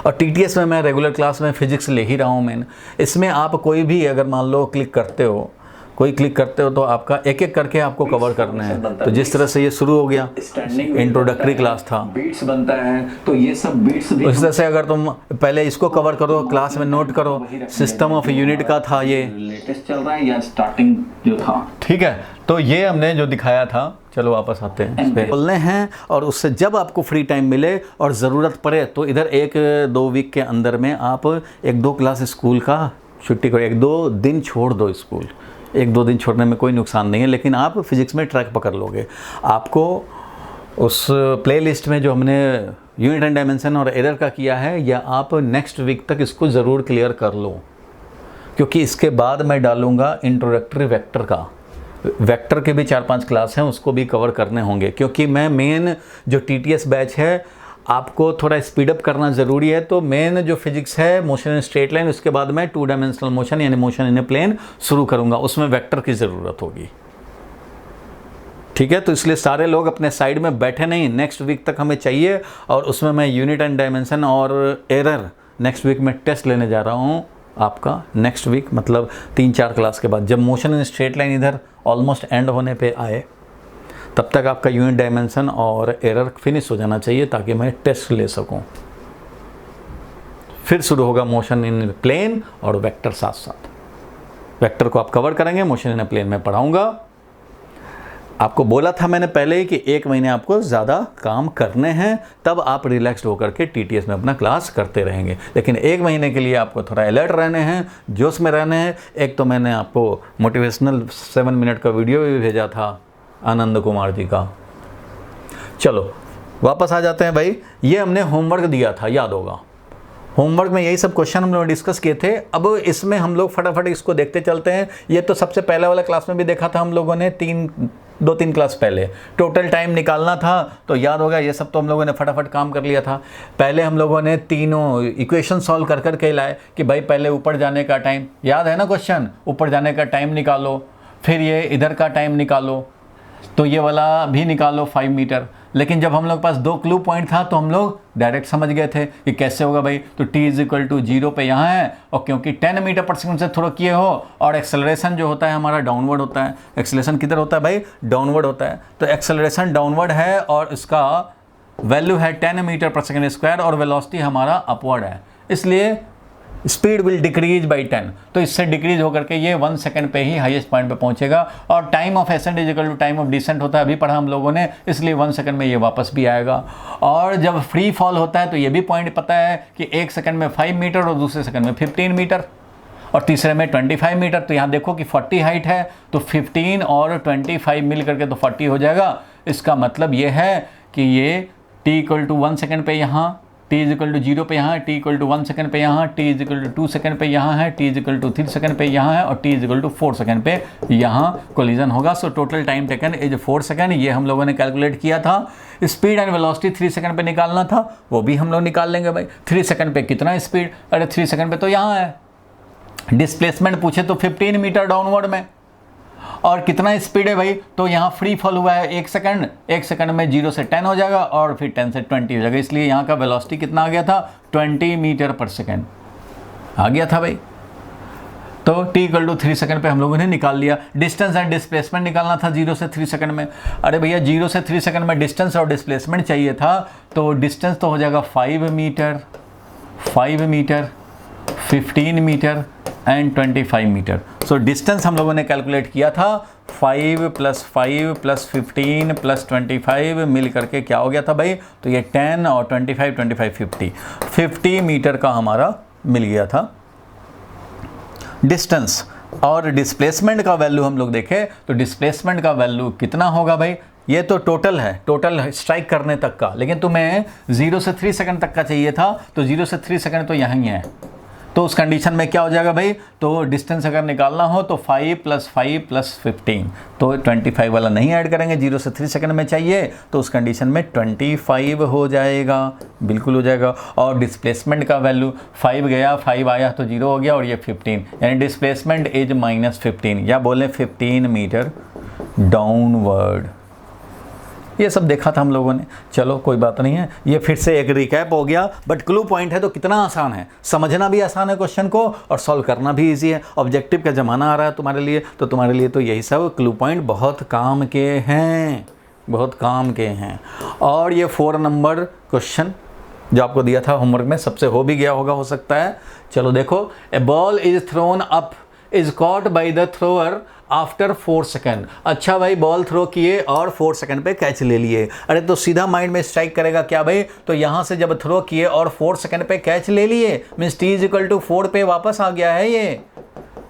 S1: और TTS में मैं रेगुलर क्लास में फिजिक्स ले ही रहा हूँ मैं। इसमें आप कोई भी अगर मान लो क्लिक करते हो, कोई क्लिक करते हो तो आपका एक एक करके आपको कवर करना है। तो जिस तरह से ये शुरू हो गया, इंट्रोडक्टरी क्लास था, बीट्स बनता है, तो ये सब बीट्स भी उस तरह से अगर तुम पहले इसको कवर करो, क्लास में नोट करो, सिस्टम ऑफ यूनिट का था, ये लेटेस्ट चल रहा है या स्टार्टिंग जो था, ठीक है। तो ये हमने जो दिखाया था, चलो वापस आते हैं, बोलने हैं। और उससे जब आपको फ्री टाइम मिले और ज़रूरत पड़े तो इधर 1-2 वीक के अंदर में आप 1-2 क्लास स्कूल का छुट्टी करो, 1-2 दिन छोड़ दो स्कूल। 1-2 दिन छोड़ने में कोई नुकसान नहीं है, लेकिन आप फिजिक्स में ट्रैक पकड़ लोगे। आपको उस प्लेलिस्ट में जो हमने यूनिट एंड डायमेंशन और एरर का किया है, या आप नेक्स्ट वीक तक इसको ज़रूर क्लियर कर लो, क्योंकि इसके बाद मैं डालूँगा इंट्रोडक्टरी वेक्टर का। वेक्टर के भी 4-5 क्लास हैं, उसको भी कवर करने होंगे, क्योंकि मैं मेन जो TTS बैच है आपको थोड़ा स्पीड अप करना ज़रूरी है। तो मेन जो फिजिक्स है मोशन इन स्ट्रेट लाइन, उसके बाद मैं 2 डायमेंशनल मोशन यानी मोशन इन ए प्लेन शुरू करूँगा, उसमें वेक्टर की ज़रूरत होगी, ठीक है। तो इसलिए सारे लोग अपने साइड में बैठे नहीं, नेक्स्ट वीक तक हमें चाहिए। और उसमें मैं यूनिट एंड डायमेंशन और एरर नेक्स्ट वीक में टेस्ट लेने जा रहा हूँ आपका, नेक्स्ट वीक मतलब 3-4 क्लास के बाद, जब मोशन इन स्ट्रेट लाइन इधर ऑलमोस्ट एंड होने पे आए, तब तक आपका यूनिट डायमेंशन और एरर फिनिश हो जाना चाहिए, ताकि मैं टेस्ट ले सकूं। फिर शुरू होगा मोशन इन प्लेन और वेक्टर साथ साथ। वेक्टर को आप कवर करेंगे, मोशन इन प्लेन में पढ़ाऊंगा। आपको बोला था मैंने पहले ही कि 1 महीने आपको ज़्यादा काम करने हैं, तब आप रिलैक्स्ड होकर के TTS में अपना क्लास करते रहेंगे। लेकिन 1 महीने के लिए आपको थोड़ा अलर्ट रहने हैं, जोश में रहने हैं। एक तो मैंने आपको मोटिवेशनल 7 मिनट का वीडियो भी भेजा था आनंद कुमार जी का। चलो वापस आ जाते हैं भाई। ये हमने होमवर्क दिया था, याद होगा। होमवर्क में यही सब क्वेश्चन हम लोग डिस्कस किए थे। अब इसमें हम लोग फटाफट इसको देखते चलते हैं। ये तो सबसे पहले वाला क्लास में भी देखा था हम लोगों ने, 2-3 क्लास पहले। टोटल टाइम निकालना था, तो याद होगा ये सब तो हम लोगों ने फटाफट काम कर लिया था। पहले हम लोगों ने तीनों इक्वेशन सॉल्व कर कर के लाए कि भाई पहले ऊपर जाने का टाइम, याद है ना क्वेश्चन, ऊपर जाने का टाइम निकालो, फिर ये इधर का टाइम निकालो, तो ये वाला भी निकालो 5 मीटर। लेकिन जब हम लोग पास 2 क्लू पॉइंट था तो हम लोग डायरेक्ट समझ गए थे कि कैसे होगा भाई। तो t=0 पे यहाँ है, और क्योंकि 10 मीटर पर सेकंड से थोड़ा किए हो, और एक्सेलरेशन जो होता है हमारा डाउनवर्ड होता है। एक्सेलरेशन किधर होता है भाई? डाउनवर्ड होता है। तो एक्सेलरेशन डाउनवर्ड है और इसका वैल्यू है 10 मीटर पर सेकंड स्क्वायर, और वेलोसिटी हमारा अपवर्ड है, इसलिए स्पीड विल डिक्रीज बाई 10। तो इससे डिक्रीज होकर के ये 1 सेकंड पे ही हाईएस्ट पॉइंट पे पहुंचेगा। और time of ascent is equal to time of descent होता है, अभी पढ़ा हम लोगों ने, इसलिए 1 सेकंड में ये वापस भी आएगा। और जब फ्री फॉल होता है तो ये भी पॉइंट पता है कि 1 सेकंड में 5 मीटर और दूसरे सेकंड में 15 मीटर और तीसरे में 25 मीटर। तो यहाँ देखो कि 40 हाइट है, तो 15 और 25 मिल करके तो 40 हो जाएगा, इसका मतलब ये है कि ये t इक्वल टू 1 सेकेंड पे यहाँ, t इज इक्वल टू 0 पे यहाँ, t इक्वल टू 1 सेकेंड पे यहाँ, t is equal to 2 second पे यहाँ है, t is equal to 3 second पे यहाँ है और t is equal to 4 second पे यहाँ कोलिजन होगा। So total time taken is 4 second. ये हम लोगों ने कैलकुलेट किया था। स्पीड एंड वेलोसिटी 3 सेकेंड पे निकालना था, वो भी हम लोग निकाल लेंगे भाई। 3 सेकेंड पे कितना स्पीड, अरे 3 सेकेंड पे तो यहाँ है। डिस्प्लेसमेंट पूछे तो 15 मीटर डाउनवर्ड में, और कितना स्पीड है भाई, तो यहाँ फ्री फॉल हुआ है 1 सेकंड, 1 सेकंड में 0 से 10 हो जाएगा और फिर 10 से 20 हो जाएगा, इसलिए यहाँ का वेलोसिटी कितना आ गया था 20 मीटर पर सेकंड आ गया था भाई। तो t इक्वल टू 3 सेकंड पे हम लोगों ने निकाल लिया। डिस्टेंस एंड डिस्प्लेसमेंट निकालना था 0 से 3 सेकंड में। अरे भैया 0 से 3 सेकंड में डिस्टेंस और डिस्प्लेसमेंट चाहिए था, तो डिस्टेंस तो हो जाएगा 5 metre, 15 metre and 25 metre. So distance हम लोगों ने कैलकुलेट किया था 5 + 5 + 15 + 25 मिल करके क्या हो गया था भाई, तो ये 10 और 25 50 मीटर का हमारा मिल गया था डिस्टेंस। और डिस्प्लेसमेंट का वैल्यू हम लोग देखें तो डिस्प्लेसमेंट का वैल्यू कितना होगा भाई, ये तो टोटल है, टोटल स्ट्राइक करने तक का, लेकिन तुम्हें 0 से 3 सेकंड तक का चाहिए था, तो 0 से 3 सेकंड तो यहाँ ही है। तो उस कंडीशन में क्या हो जाएगा भाई, तो डिस्टेंस अगर निकालना हो तो 5 + 5 + 15, तो 25 वाला नहीं ऐड करेंगे, 0 से 3 सेकंड में चाहिए तो उस कंडीशन में 25 हो जाएगा, बिल्कुल हो जाएगा। और डिस्प्लेसमेंट का वैल्यू 5 गया, 5 आया तो 0 हो गया, और ये 15, यानी डिस्प्लेसमेंट इज -15 या बोले 15 मीटर डाउनवर्ड। ये सब देखा था हम लोगों ने, चलो कोई बात नहीं है, ये फिर से एक रिकैप हो गया। बट क्लू पॉइंट है तो कितना आसान है, समझना भी आसान है क्वेश्चन को और सॉल्व करना भी इजी है। ऑब्जेक्टिव का ज़माना आ रहा है तुम्हारे लिए, तो तुम्हारे लिए तो यही सब क्लू पॉइंट बहुत काम के हैं, बहुत काम के हैं। और ये 4 नंबर क्वेश्चन जो आपको दिया था होमवर्क में, सबसे हो भी गया होगा, हो सकता है। चलो देखो, a ball is thrown up is caught by the thrower after 4 second. अच्छा भाई, बॉल थ्रो किए और 4 सेकेंड पे कैच ले लिए। अरे तो सीधा माइंड में स्ट्राइक करेगा क्या भाई, तो यहाँ से जब थ्रो किए और 4 सेकेंड पे कैच ले लिए, means t is equal to 4 पे वापस आ गया है। ये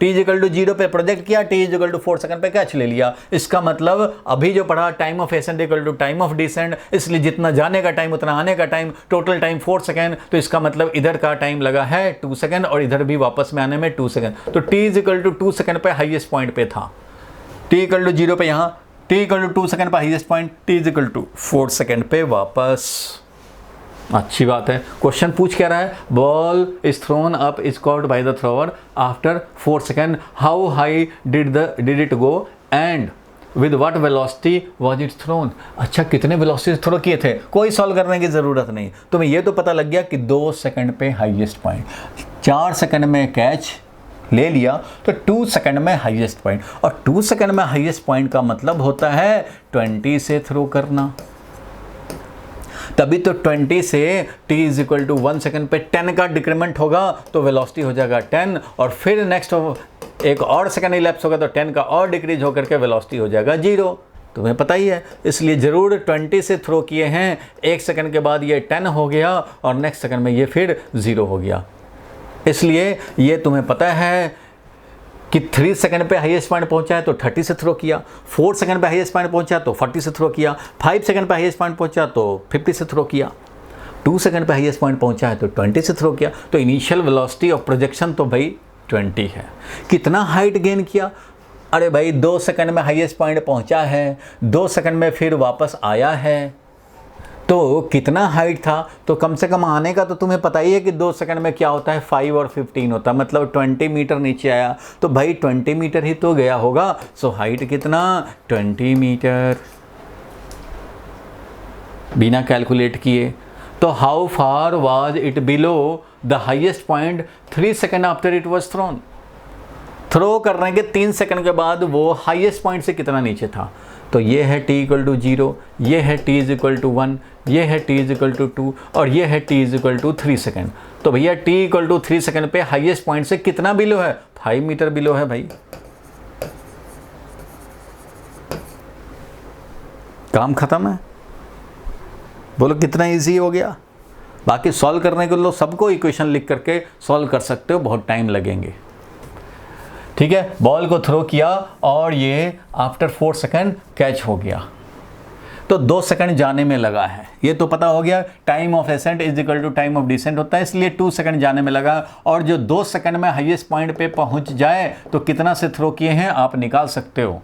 S1: t इज इक्वल टू 0 पे प्रोजेक्ट किया, t is equal to 4 second पे कैच ले लिया। इसका मतलब अभी जो पढ़ा time of ascent equal to time of descent, इसलिए जितना जाने का टाइम उतना आने का टाइम, टोटल टाइम 4 सेकेंड। तो इसका मतलब इधर का टाइम लगा है 2 सेकेंड और इधर भी वापस में आने में 2 सेकेंड। तो t is equal to 2 second पे हाईएस्ट पॉइंट पे था, t इक्वल टू 0 पे यहाँ, t इक्वल टू 2 सेकेंड पे highest point, t is equal to 4 second पे वापस। अच्छी बात है। क्वेश्चन पूछ क्या रहा है, ball is thrown up is caught by the thrower after 4 second, how high did it go and with what velocity was it thrown. अच्छा, कितने वेलोसिटी से थ्रो किए थे, कोई सॉल्व करने की ज़रूरत नहीं, तुम्हें ये तो पता लग गया कि 2 सेकेंड पे हाईएस्ट पॉइंट, 4 सेकेंड में कैच ले लिया तो 2 सेकंड में हाईएस्ट पॉइंट, और 2 सेकंड में हाईएस्ट पॉइंट का मतलब होता है 20 से थ्रो करना। तभी तो 20 से t is equal to 1 second पे 10 का डिक्रीमेंट होगा तो वेलोसिटी हो जाएगा 10, और फिर नेक्स्ट एक और सेकंड इलैप्स होगा तो 10 का और डिक्रीज होकर के वेलोसिटी हो जाएगा 0। तुम्हें पता ही है, इसलिए ज़रूर 20 से थ्रो किए हैं, 1 सेकंड के बाद ये 10 हो गया और नेक्स्ट सेकंड में ये फिर 0 हो गया। इसलिए ये तुम्हें पता है कि 3 सेकंड पे हाईएस्ट पॉइंट पहुंचा है तो 30 से थ्रो किया, 4 सेकंड पे हाईएस्ट पॉइंट पहुंचा तो 40 से थ्रो किया, 5 सेकंड पे हाईएस्ट पॉइंट पहुंचा तो 50 से थ्रो किया, 2 सेकंड पे हाईएस्ट पॉइंट पहुंचा है तो 20 से थ्रो किया। तो इनिशियल वेलोसिटी ऑफ प्रोजेक्शन तो भाई 20 है। कितना हाइट गेन किया, अरे भाई 2 सेकंड में हाईएस्ट पॉइंट पहुंचा है, 2 सेकंड में फिर वापस आया है, तो कितना हाइट था, तो कम से कम आने का तो तुम्हें पता ही है कि 2 सेकंड में क्या होता है 5 और 15 होता है, मतलब 20 मीटर नीचे आया, तो भाई 20 मीटर ही तो गया होगा। सो हाइट कितना, 20 मीटर बिना कैलकुलेट किए। तो how far was it below the highest point 3 second after it was thrown. Throw करने के 3 सेकंड के बाद वो हाईएस्ट पॉइंट से कितना नीचे था, तो ये है t इक्वल टू 0, ये है t इज इक्वल टू 1, ये है t इज इक्वल टू 2 और ये है t is equal to 3 second. तो भैया t इक्वल टू 3 सेकेंड पे हाईएस्ट पॉइंट से कितना बिलो है, 5 मीटर बिलो है भाई। काम खत्म है। बोलो कितना इजी हो गया। बाकी सॉल्व करने के लिए सबको इक्वेशन लिख करके सॉल्व कर सकते हो, बहुत टाइम लगेंगे। ठीक है, बॉल को थ्रो किया और ये आफ्टर 4 सेकंड कैच हो गया। तो 2 सेकंड जाने में लगा है, ये तो पता हो गया। Time of ascent is equal to time of descent होता है, इसलिए 2 सेकंड जाने में लगा। और जो 2 सेकंड में हाईएस्ट पॉइंट पे पहुंच जाए तो कितना से थ्रो किए हैं आप निकाल सकते हो,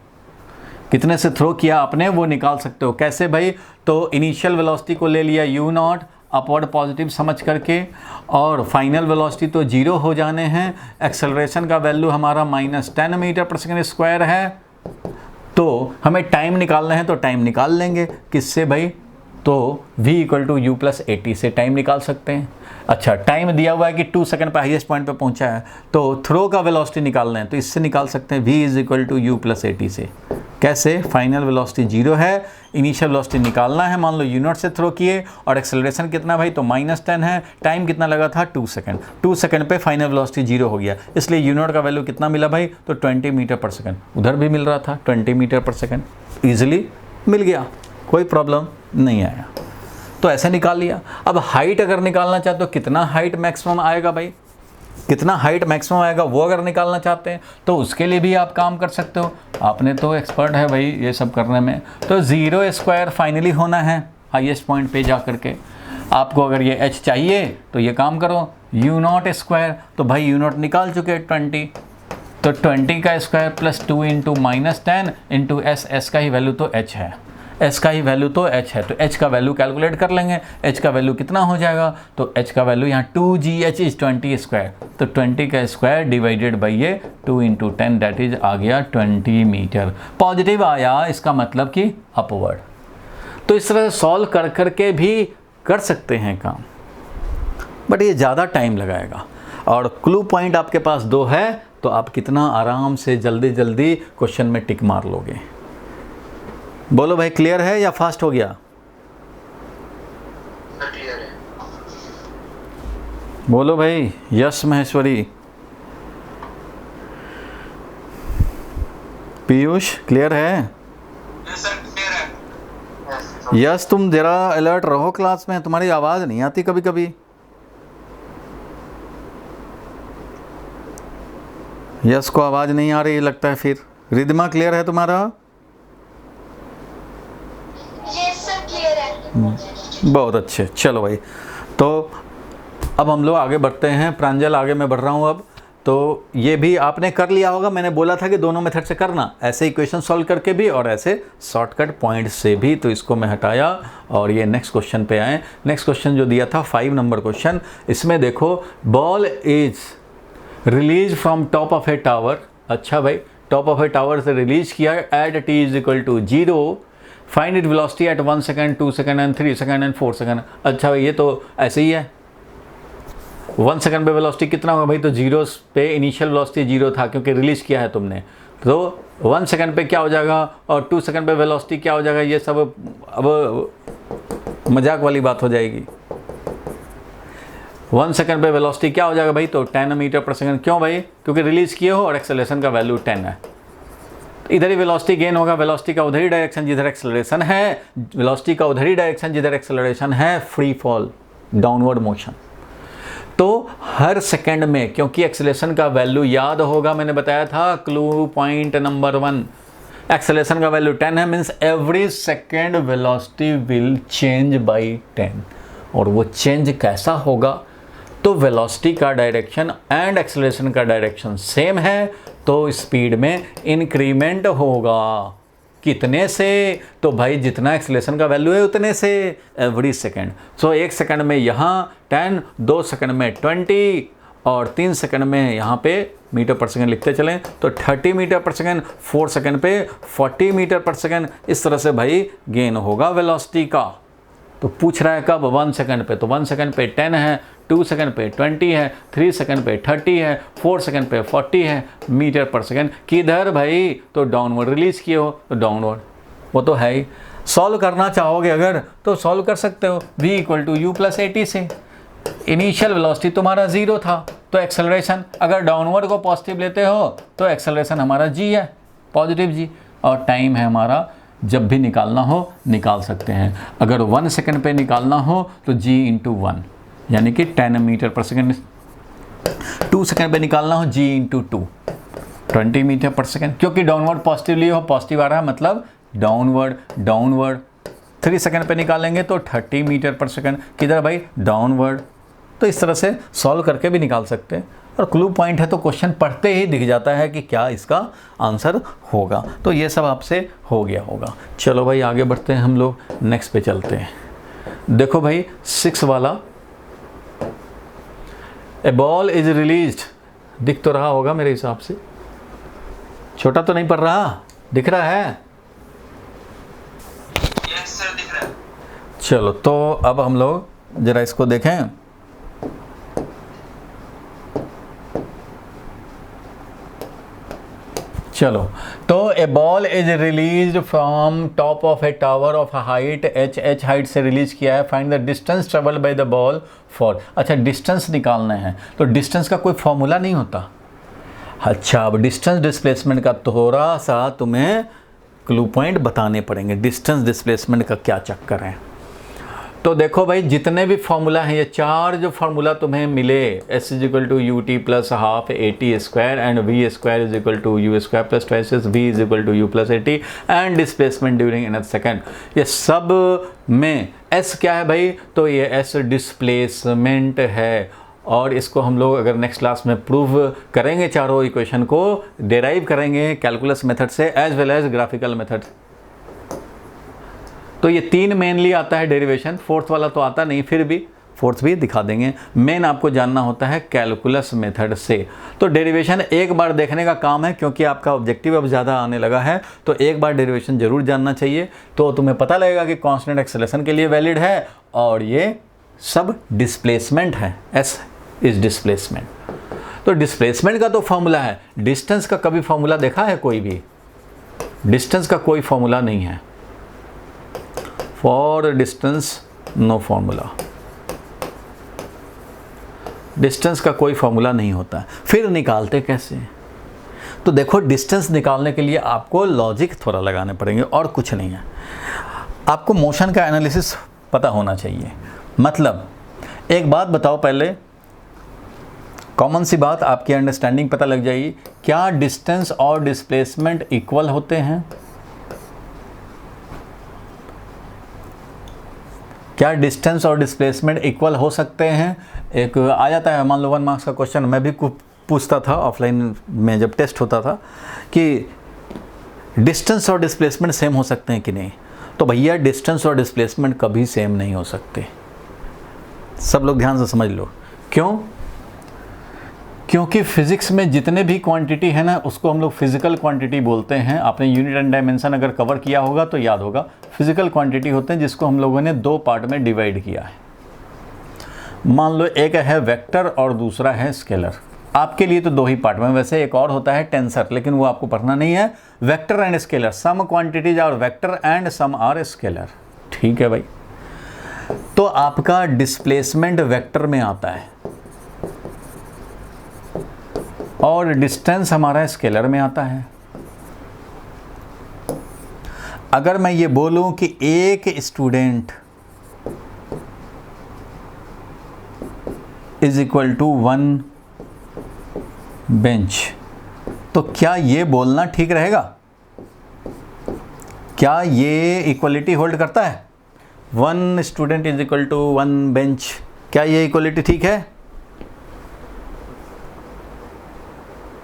S1: कितने से थ्रो किया आपने वो निकाल सकते हो। कैसे भाई? तो इनिशियल वेलोसिटी को ले लिया u0 अपवर्ड पॉजिटिव समझ करके, और फाइनल वेलोसिटी तो 0 हो जाने हैं। एक्सेलरेशन का वैल्यू हमारा -10 मीटर पर सेकेंड स्क्वायर है। तो हमें टाइम निकालना है तो टाइम निकाल लेंगे, किससे भाई? तो v equal to u plus 80 से टाइम निकाल सकते हैं। अच्छा, टाइम दिया हुआ है कि 2 सेकंड पर हाईएस्ट पॉइंट पे पहुंचा है, तो थ्रो का वेलोसिटी निकालना है तो इससे निकाल सकते हैं, v is equal to u plus 80 से। कैसे? फाइनल वेलोसिटी 0 है, इनिशियल वेलोसिटी निकालना है, मान लो u0 से थ्रो किए, और एक्सेलरेशन कितना भाई? तो -10 है। टाइम कितना लगा था? 2 सेकंड। 2 सेकंड पे फाइनल वेलोसिटी 0 हो गया, इसलिए u0 का वैल्यू कितना मिला भाई? तो 20 मीटर पर सेकंड। उधर भी मिल रहा था 20 मीटर पर सेकंड, ईजिली मिल गया, कोई प्रॉब्लम नहीं आया। तो ऐसे निकाल लिया। अब हाइट अगर निकालना चाहते हो, कितना हाइट मैक्सिमम आएगा भाई? कितना हाइट मैक्सिमम आएगा वो अगर निकालना चाहते हैं तो उसके लिए भी आप काम कर सकते हो। आपने तो एक्सपर्ट है भाई ये सब करने में। तो 0 स्क्वायर फाइनली होना है हाईएस्ट पॉइंट पे जा करके। आपको अगर ये h चाहिए तो ये काम करो, u0 स्क्वायर, तो भाई u0 निकाल चुके 20, तो 20 का square plus 2 into -10 into s का ही वैल्यू तो h है, h का ही वैल्यू तो h है, तो h का वैल्यू कैलकुलेट कर लेंगे। h का वैल्यू कितना हो जाएगा? तो h का वैल्यू यहाँ 2gh इज 20 स्क्वायर, तो 20 का स्क्वायर डिवाइडेड बाई ये 2 इंटू 10 दैट इज आ गया 20 मीटर। पॉजिटिव आया, इसका मतलब कि अपवर्ड। तो इस तरह से सॉल्व कर करके भी कर सकते हैं काम, बट ये ज़्यादा टाइम लगाएगा। और क्लू पॉइंट आपके पास 2 है, तो आप कितना आराम से जल्दी जल्दी क्वेश्चन में टिक मार लोगे। बोलो भाई, क्लियर है या फास्ट हो गया?
S2: क्लियर है।
S1: बोलो भाई, यस महेश्वरी। पीयूष, क्लियर है?
S2: यस सर, क्लियर है।
S1: यस, तुम जरा अलर्ट रहो क्लास में, तुम्हारी आवाज़ नहीं आती कभी कभी। यस को आवाज़ नहीं आ रही लगता है फिर। रिद्धिमा, क्लियर है तुम्हारा? बहुत अच्छे, चलो भाई। तो अब हम लोग आगे बढ़ते हैं। प्रांजल, आगे मैं बढ़ रहा हूँ अब। तो ये भी आपने कर लिया होगा, मैंने बोला था कि दोनों मेथड से करना, ऐसे इक्वेशन सॉल्व करके भी और ऐसे शॉर्टकट पॉइंट से भी। तो इसको मैं हटाया और ये नेक्स्ट क्वेश्चन पे आए। नेक्स्ट क्वेश्चन जो दिया था 5 नंबर क्वेश्चन, इसमें देखो, ball is release from top of a tower. अच्छा भाई, टॉप ऑफ ए टावर से रिलीज किया at t is equal to 0, find it velocity at 1 second, 2 second and 3 second and 4 second. अच्छा भाई, ये तो ऐसे ही है। 1 सेकंड पे वेलोसिटी कितना होगा भाई? तो 0 पे इनिशियल वेलोसिटी 0 था क्योंकि रिलीज किया है तुमने, तो 1 सेकंड पे क्या हो जाएगा और 2 सेकंड पे वेलोसिटी क्या हो जाएगा? ये सब अब मजाक वाली बात हो जाएगी। 1 सेकंड पे वेलोसिटी क्या हो जाएगा भाई? तो 10 मीटर पर सेकंड। क्यों भाई? क्योंकि रिलीज किए हो और एक्सेलरेशन का वैल्यू 10 है। इधर ही वेलोसिटी गेन होगा, वेलोसिटी का उधर ही डायरेक्शन जिधर एक्सेलरेशन है, वेलोसिटी का उधर ही डायरेक्शन जिधर एक्सेलरेशन है, फ्री फॉल, डाउनवर्ड मोशन। तो हर सेकंड में, क्योंकि एक्सेलरेशन का वैल्यू याद होगा, मैंने बताया था क्लू पॉइंट नंबर 1, एक्सेलरेशन का वैल्यू 10 है, means every second velocity will change by 10। और वो चेंज कैसा होगा? तो वेलोसिटी का डायरेक्शन एंड एक्सेलरेशन का डायरेक्शन सेम है, तो स्पीड में इंक्रीमेंट होगा। कितने से? तो भाई जितना एक्सेलरेशन का वैल्यू है उतने से, एवरी सेकंड। सो 1 सेकंड में यहाँ 10, 2 सेकंड में 20 और 3 सेकंड में यहाँ पे मीटर पर सेकंड लिखते चलें तो 30 मीटर पर सेकंड, 4 सेकंड पे 40 मीटर पर सेकंड। इस तरह से भाई गेन होगा वेलोसिटी का। तो पूछ रहा है कब? 1 सेकंड पे, तो 1 सेकंड पे 10 है, 2 सेकंड पे 20 है, 3 सेकंड पे 30 है, 4 सेकंड पे 40 है मीटर पर सेकंड। किधर भाई? तो डाउनवर्ड रिलीज किए हो तो डाउनवर्ड, वो तो है ही। सॉल्व करना चाहोगे अगर तो सॉल्व कर सकते हो, v equal to u plus 80 से। इनिशियल वेलोसिटी तुम्हारा 0 था, तो एक्सेलरेशन अगर डाउनवर्ड को पॉजिटिव लेते हो तो एक्सेलरेशन हमारा g है, पॉजिटिव g, और टाइम है हमारा, जब भी निकालना हो निकाल सकते हैं। अगर 1 सेकंड पे निकालना हो तो g इंटू 1 यानी कि 10 मीटर पर सेकंड। 2 सेकंड पे निकालना हो g इंटू 2 20 मीटर पर सेकंड। क्योंकि डाउनवर्ड पॉजिटिव लिए हो, पॉजिटिव आ रहा है मतलब डाउनवर्ड, डाउनवर्ड 3 सेकंड पे निकालेंगे तो 30 मीटर पर सेकंड, किधर भाई डाउनवर्ड। तो इस तरह से सॉल्व करके भी निकाल सकते हैं, और क्लू पॉइंट है तो क्वेश्चन पढ़ते ही दिख जाता है कि क्या इसका आंसर होगा। तो ये सब आपसे हो गया होगा। चलो भाई आगे बढ़ते हैं, हम लोग नेक्स्ट पे चलते हैं। देखो भाई 6 वाला, ए बॉल इज रिलीज्ड, दिख तो रहा होगा मेरे हिसाब से, छोटा तो नहीं पड़ रहा, दिख रहा है?
S2: यस सर दिख रहा है।
S1: चलो तो अब हम लोग जरा इसको देखें। चलो तो a ball is release from top of a tower of height h height से रिलीज किया है, find the distance travelled by the ball for. अच्छा डिस्टेंस निकालना है, तो डिस्टेंस का कोई फॉर्मूला नहीं होता। अच्छा अब डिस्टेंस डिस्प्लेसमेंट का थोड़ा सा तुम्हें क्लू पॉइंट बताने पड़ेंगे, डिस्टेंस डिस्प्लेसमेंट का क्या चक्कर है। तो देखो भाई जितने भी फॉर्मूला हैं, ये 4 जो फॉर्मूला तुम्हें मिले, s is equal to u t plus half a t square and v square is equal to u square plus twice v is equal to u plus a t and displacement during nth second, ये सब में s क्या है भाई? तो ये s डिस्प्लेसमेंट है, और इसको हम लोग अगर नेक्स्ट क्लास में प्रूव करेंगे, चारों इक्वेशन को डेराइव करेंगे कैलकुलस मेथड से as well as graphical method. तो ये 3 मेनली आता है डेरिवेशन, 4th वाला तो आता नहीं, फिर भी 4th भी दिखा देंगे। मेन आपको जानना होता है कैलकुलस मेथड से। तो डेरिवेशन एक बार देखने का काम है, क्योंकि आपका ऑब्जेक्टिव अब ज़्यादा आने लगा है, तो एक बार डेरिवेशन जरूर जानना चाहिए, तो तुम्हें पता लगेगा कि कांस्टेंट एक्सेलरेशन के लिए वैलिड है और ये सब डिस्प्लेसमेंट है, एस इज डिस्प्लेसमेंट। तो डिस्प्लेसमेंट का तो फॉर्मूला है, डिस्टेंस का कभी फॉर्मूला देखा है कोई भी? डिस्टेंस का कोई फॉर्मूला नहीं है, for distance no formula, distance का कोई फॉर्मूला नहीं होता। फिर निकालते कैसे? तो देखो डिस्टेंस निकालने के लिए आपको लॉजिक थोड़ा लगाने पड़ेंगे, और कुछ नहीं है। आपको मोशन का एनालिसिस पता होना चाहिए। मतलब एक बात बताओ, पहले कॉमन सी बात, आपकी अंडरस्टैंडिंग पता लग जाएगी, क्या डिस्टेंस और डिस्प्लेसमेंट इक्वल होते हैं? क्या डिस्टेंस और डिस्प्लेसमेंट इक्वल हो सकते हैं? एक आ जाता है, मान लो 1 मार्क्स का क्वेश्चन, मैं भी पूछता था ऑफलाइन में जब टेस्ट होता था, कि डिस्टेंस और डिस्प्लेसमेंट सेम हो सकते हैं कि नहीं। तो भैया डिस्टेंस और डिस्प्लेसमेंट कभी सेम नहीं हो सकते, सब लोग ध्यान से समझ लो। क्यों? क्योंकि फिजिक्स में जितने भी क्वांटिटी है ना, उसको हम लोग फिजिकल क्वांटिटी बोलते हैं। आपने यूनिट एंड डायमेंशन अगर कवर किया होगा तो याद होगा, फिजिकल क्वांटिटी होते हैं जिसको हम लोगों ने 2 पार्ट में डिवाइड किया है। मान लो एक है वेक्टर और दूसरा है स्केलर। आपके लिए तो 2 ही पार्ट में, वैसे एक और होता है टेंसर, लेकिन वो आपको पढ़ना नहीं है। Vector and scalar, some quantities are vector and some are scalar. ठीक है भाई, तो आपका डिस्प्लेसमेंट वेक्टर में आता है और डिस्टेंस हमारा स्केलर में आता है। अगर मैं ये बोलूं कि एक student is equal to 1 bench, तो क्या ये बोलना ठीक रहेगा? क्या ये इक्वलिटी होल्ड करता है? 1 student is equal to 1 bench, क्या ये इक्वलिटी ठीक है?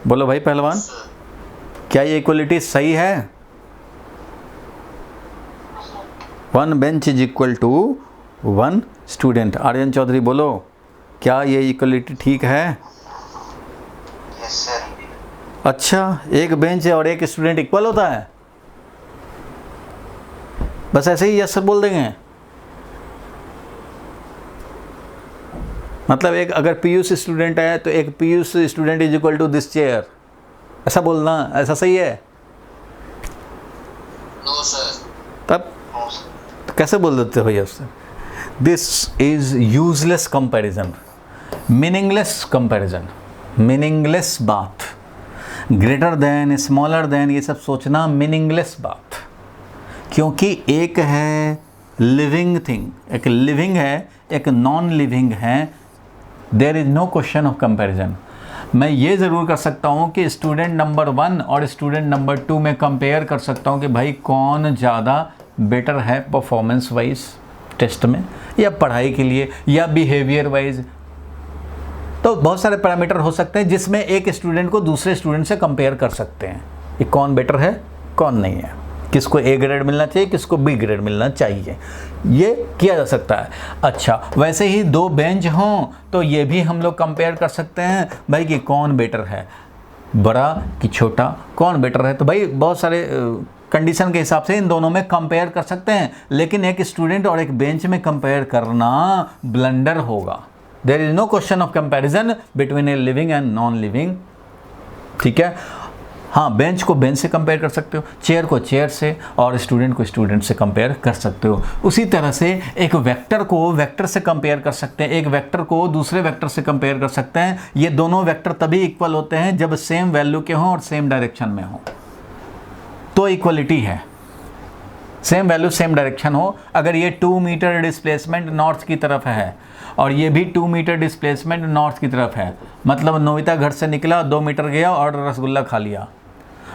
S1: बोलो भाई पहलवान, क्या ये इक्वलिटी सही है? 1 bench is equal to 1 student. Aryan Chaudhary बोलो, क्या ये इक्वलिटी ठीक है?
S2: Yes sir.
S1: अच्छा, एक बेंच और एक स्टूडेंट इक्वल होता है? बस ऐसे ही यस सर बोल देंगे? मतलब एक अगर पीयूष स्टूडेंट है तो एक Piyush student is equal to this chair, ऐसा बोलना, ऐसा सही है?
S2: No sir.
S1: तब तो कैसे बोल देते हो yes? This is useless comparison, meaningless comparison, meaningless बात, ग्रेटर देन, स्मॉलर देन, ये सब सोचना मीनिंगलेस बात। क्योंकि एक है लिविंग थिंग, एक लिविंग है, एक नॉन लिविंग है, there is no question of comparison. मैं ये ज़रूर कर सकता हूँ कि स्टूडेंट नंबर 1 और स्टूडेंट नंबर 2 में कंपेयर कर सकता हूँ कि भाई कौन ज़्यादा बेटर है परफॉर्मेंस वाइज टेस्ट में, या पढ़ाई के लिए, या बिहेवियर वाइज। तो बहुत सारे पैरामीटर हो सकते हैं जिसमें एक स्टूडेंट को दूसरे स्टूडेंट से कंपेयर कर सकते हैं कि कौन बेटर है कौन नहीं है, किसको ए ग्रेड मिलना चाहिए किसको बी ग्रेड मिलना चाहिए, ये किया जा सकता है। अच्छा, वैसे ही दो बेंच हों तो ये भी हम लोग कंपेयर कर सकते हैं भाई कि कौन बेटर है, बड़ा कि छोटा, कौन बेटर है। तो भाई बहुत सारे कंडीशन के हिसाब से इन दोनों में कंपेयर कर सकते हैं, लेकिन एक स्टूडेंट और एक बेंच में कंपेयर करना ब्लंडर होगा। There is no question of comparison between a living and non living, ठीक है। हाँ, बेंच को बेंच से कंपेयर कर सकते हो, चेयर को चेयर से, और स्टूडेंट को स्टूडेंट से कंपेयर कर सकते हो। उसी तरह से एक वेक्टर को वेक्टर से कंपेयर कर सकते हैं, एक वेक्टर को दूसरे वेक्टर से कंपेयर कर सकते हैं। ये दोनों वेक्टर तभी इक्वल होते हैं जब सेम वैल्यू के हों और सेम डायरेक्शन में हों, तो इक्वलिटी है। सेम वैल्यू सेम डायरेक्शन हो। अगर ये 2 मीटर डिस्प्लेसमेंट नॉर्थ की तरफ है और ये भी 2 मीटर डिस्प्लेसमेंट नॉर्थ की तरफ है, मतलब नोबिता घर से निकला 2 मीटर गया और रसगुल्ला खा लिया,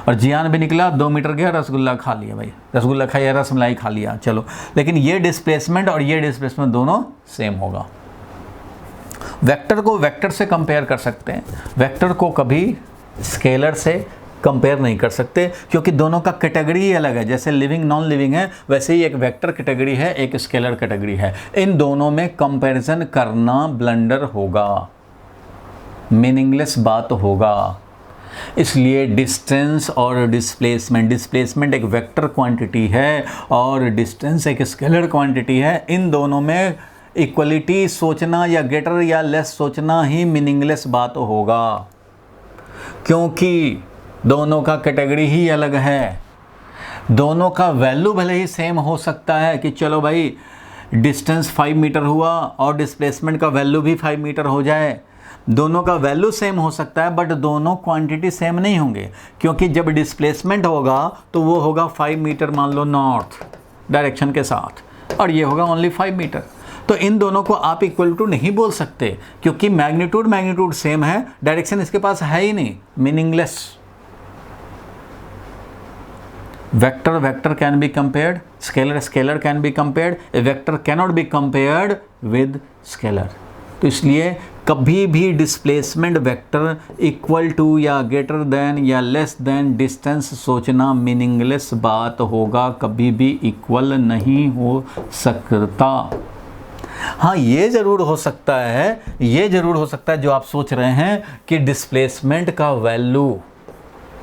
S1: और जियान भी निकला 2 मीटर गया रसगुल्ला खा लिया, भाई रसगुल्ला खाया रसमलाई खा लिया, चलो, लेकिन ये डिस्प्लेसमेंट और ये डिस्प्लेसमेंट दोनों सेम होगा। वेक्टर को वेक्टर से कंपेयर कर सकते हैं, वेक्टर को कभी स्केलर से कंपेयर नहीं कर सकते, क्योंकि दोनों का कैटेगरी ही अलग है। जैसे लिविंग नॉन लिविंग है, वैसे ही एक वेक्टर कैटेगरी है, एक स्केलर कैटेगरी है। इन दोनों में कंपैरिजन करना ब्लंडर होगा, मीनिंगलेस बात होगा। इसलिए डिस्टेंस और डिस्प्लेसमेंट, डिस्प्लेसमेंट एक वेक्टर क्वांटिटी है और डिस्टेंस एक स्केलर क्वांटिटी है। इन दोनों में इक्वलिटी सोचना या ग्रेटर या लेस सोचना ही मीनिंगलेस बात होगा, क्योंकि दोनों का कैटेगरी ही अलग है। दोनों का वैल्यू भले ही सेम हो सकता है कि चलो भाई डिस्टेंस 5 मीटर हुआ और डिस्प्लेसमेंट का वैल्यू भी 5 मीटर हो जाए, दोनों का वैल्यू सेम हो सकता है, बट दोनों क्वांटिटी सेम नहीं होंगे, क्योंकि जब डिस्प्लेसमेंट होगा तो वो होगा 5 मीटर मान लो नॉर्थ डायरेक्शन के साथ, और ये होगा ओनली 5 मीटर। तो इन दोनों को आप इक्वल टू नहीं बोल सकते, क्योंकि मैग्नीट्यूड सेम है, डायरेक्शन इसके पास है ही नहीं, meaningless. Vector can be compared, scalar can be compared, a vector cannot be compared with scalar। तो इसलिए कभी भी डिस्प्लेसमेंट वेक्टर इक्वल टू या ग्रेटर देन या लेस देन डिस्टेंस सोचना मीनिंगलेस बात होगा, कभी भी इक्वल नहीं हो सकता। हाँ, ये ज़रूर हो सकता है जो आप सोच रहे हैं कि डिस्प्लेसमेंट का वैल्यू,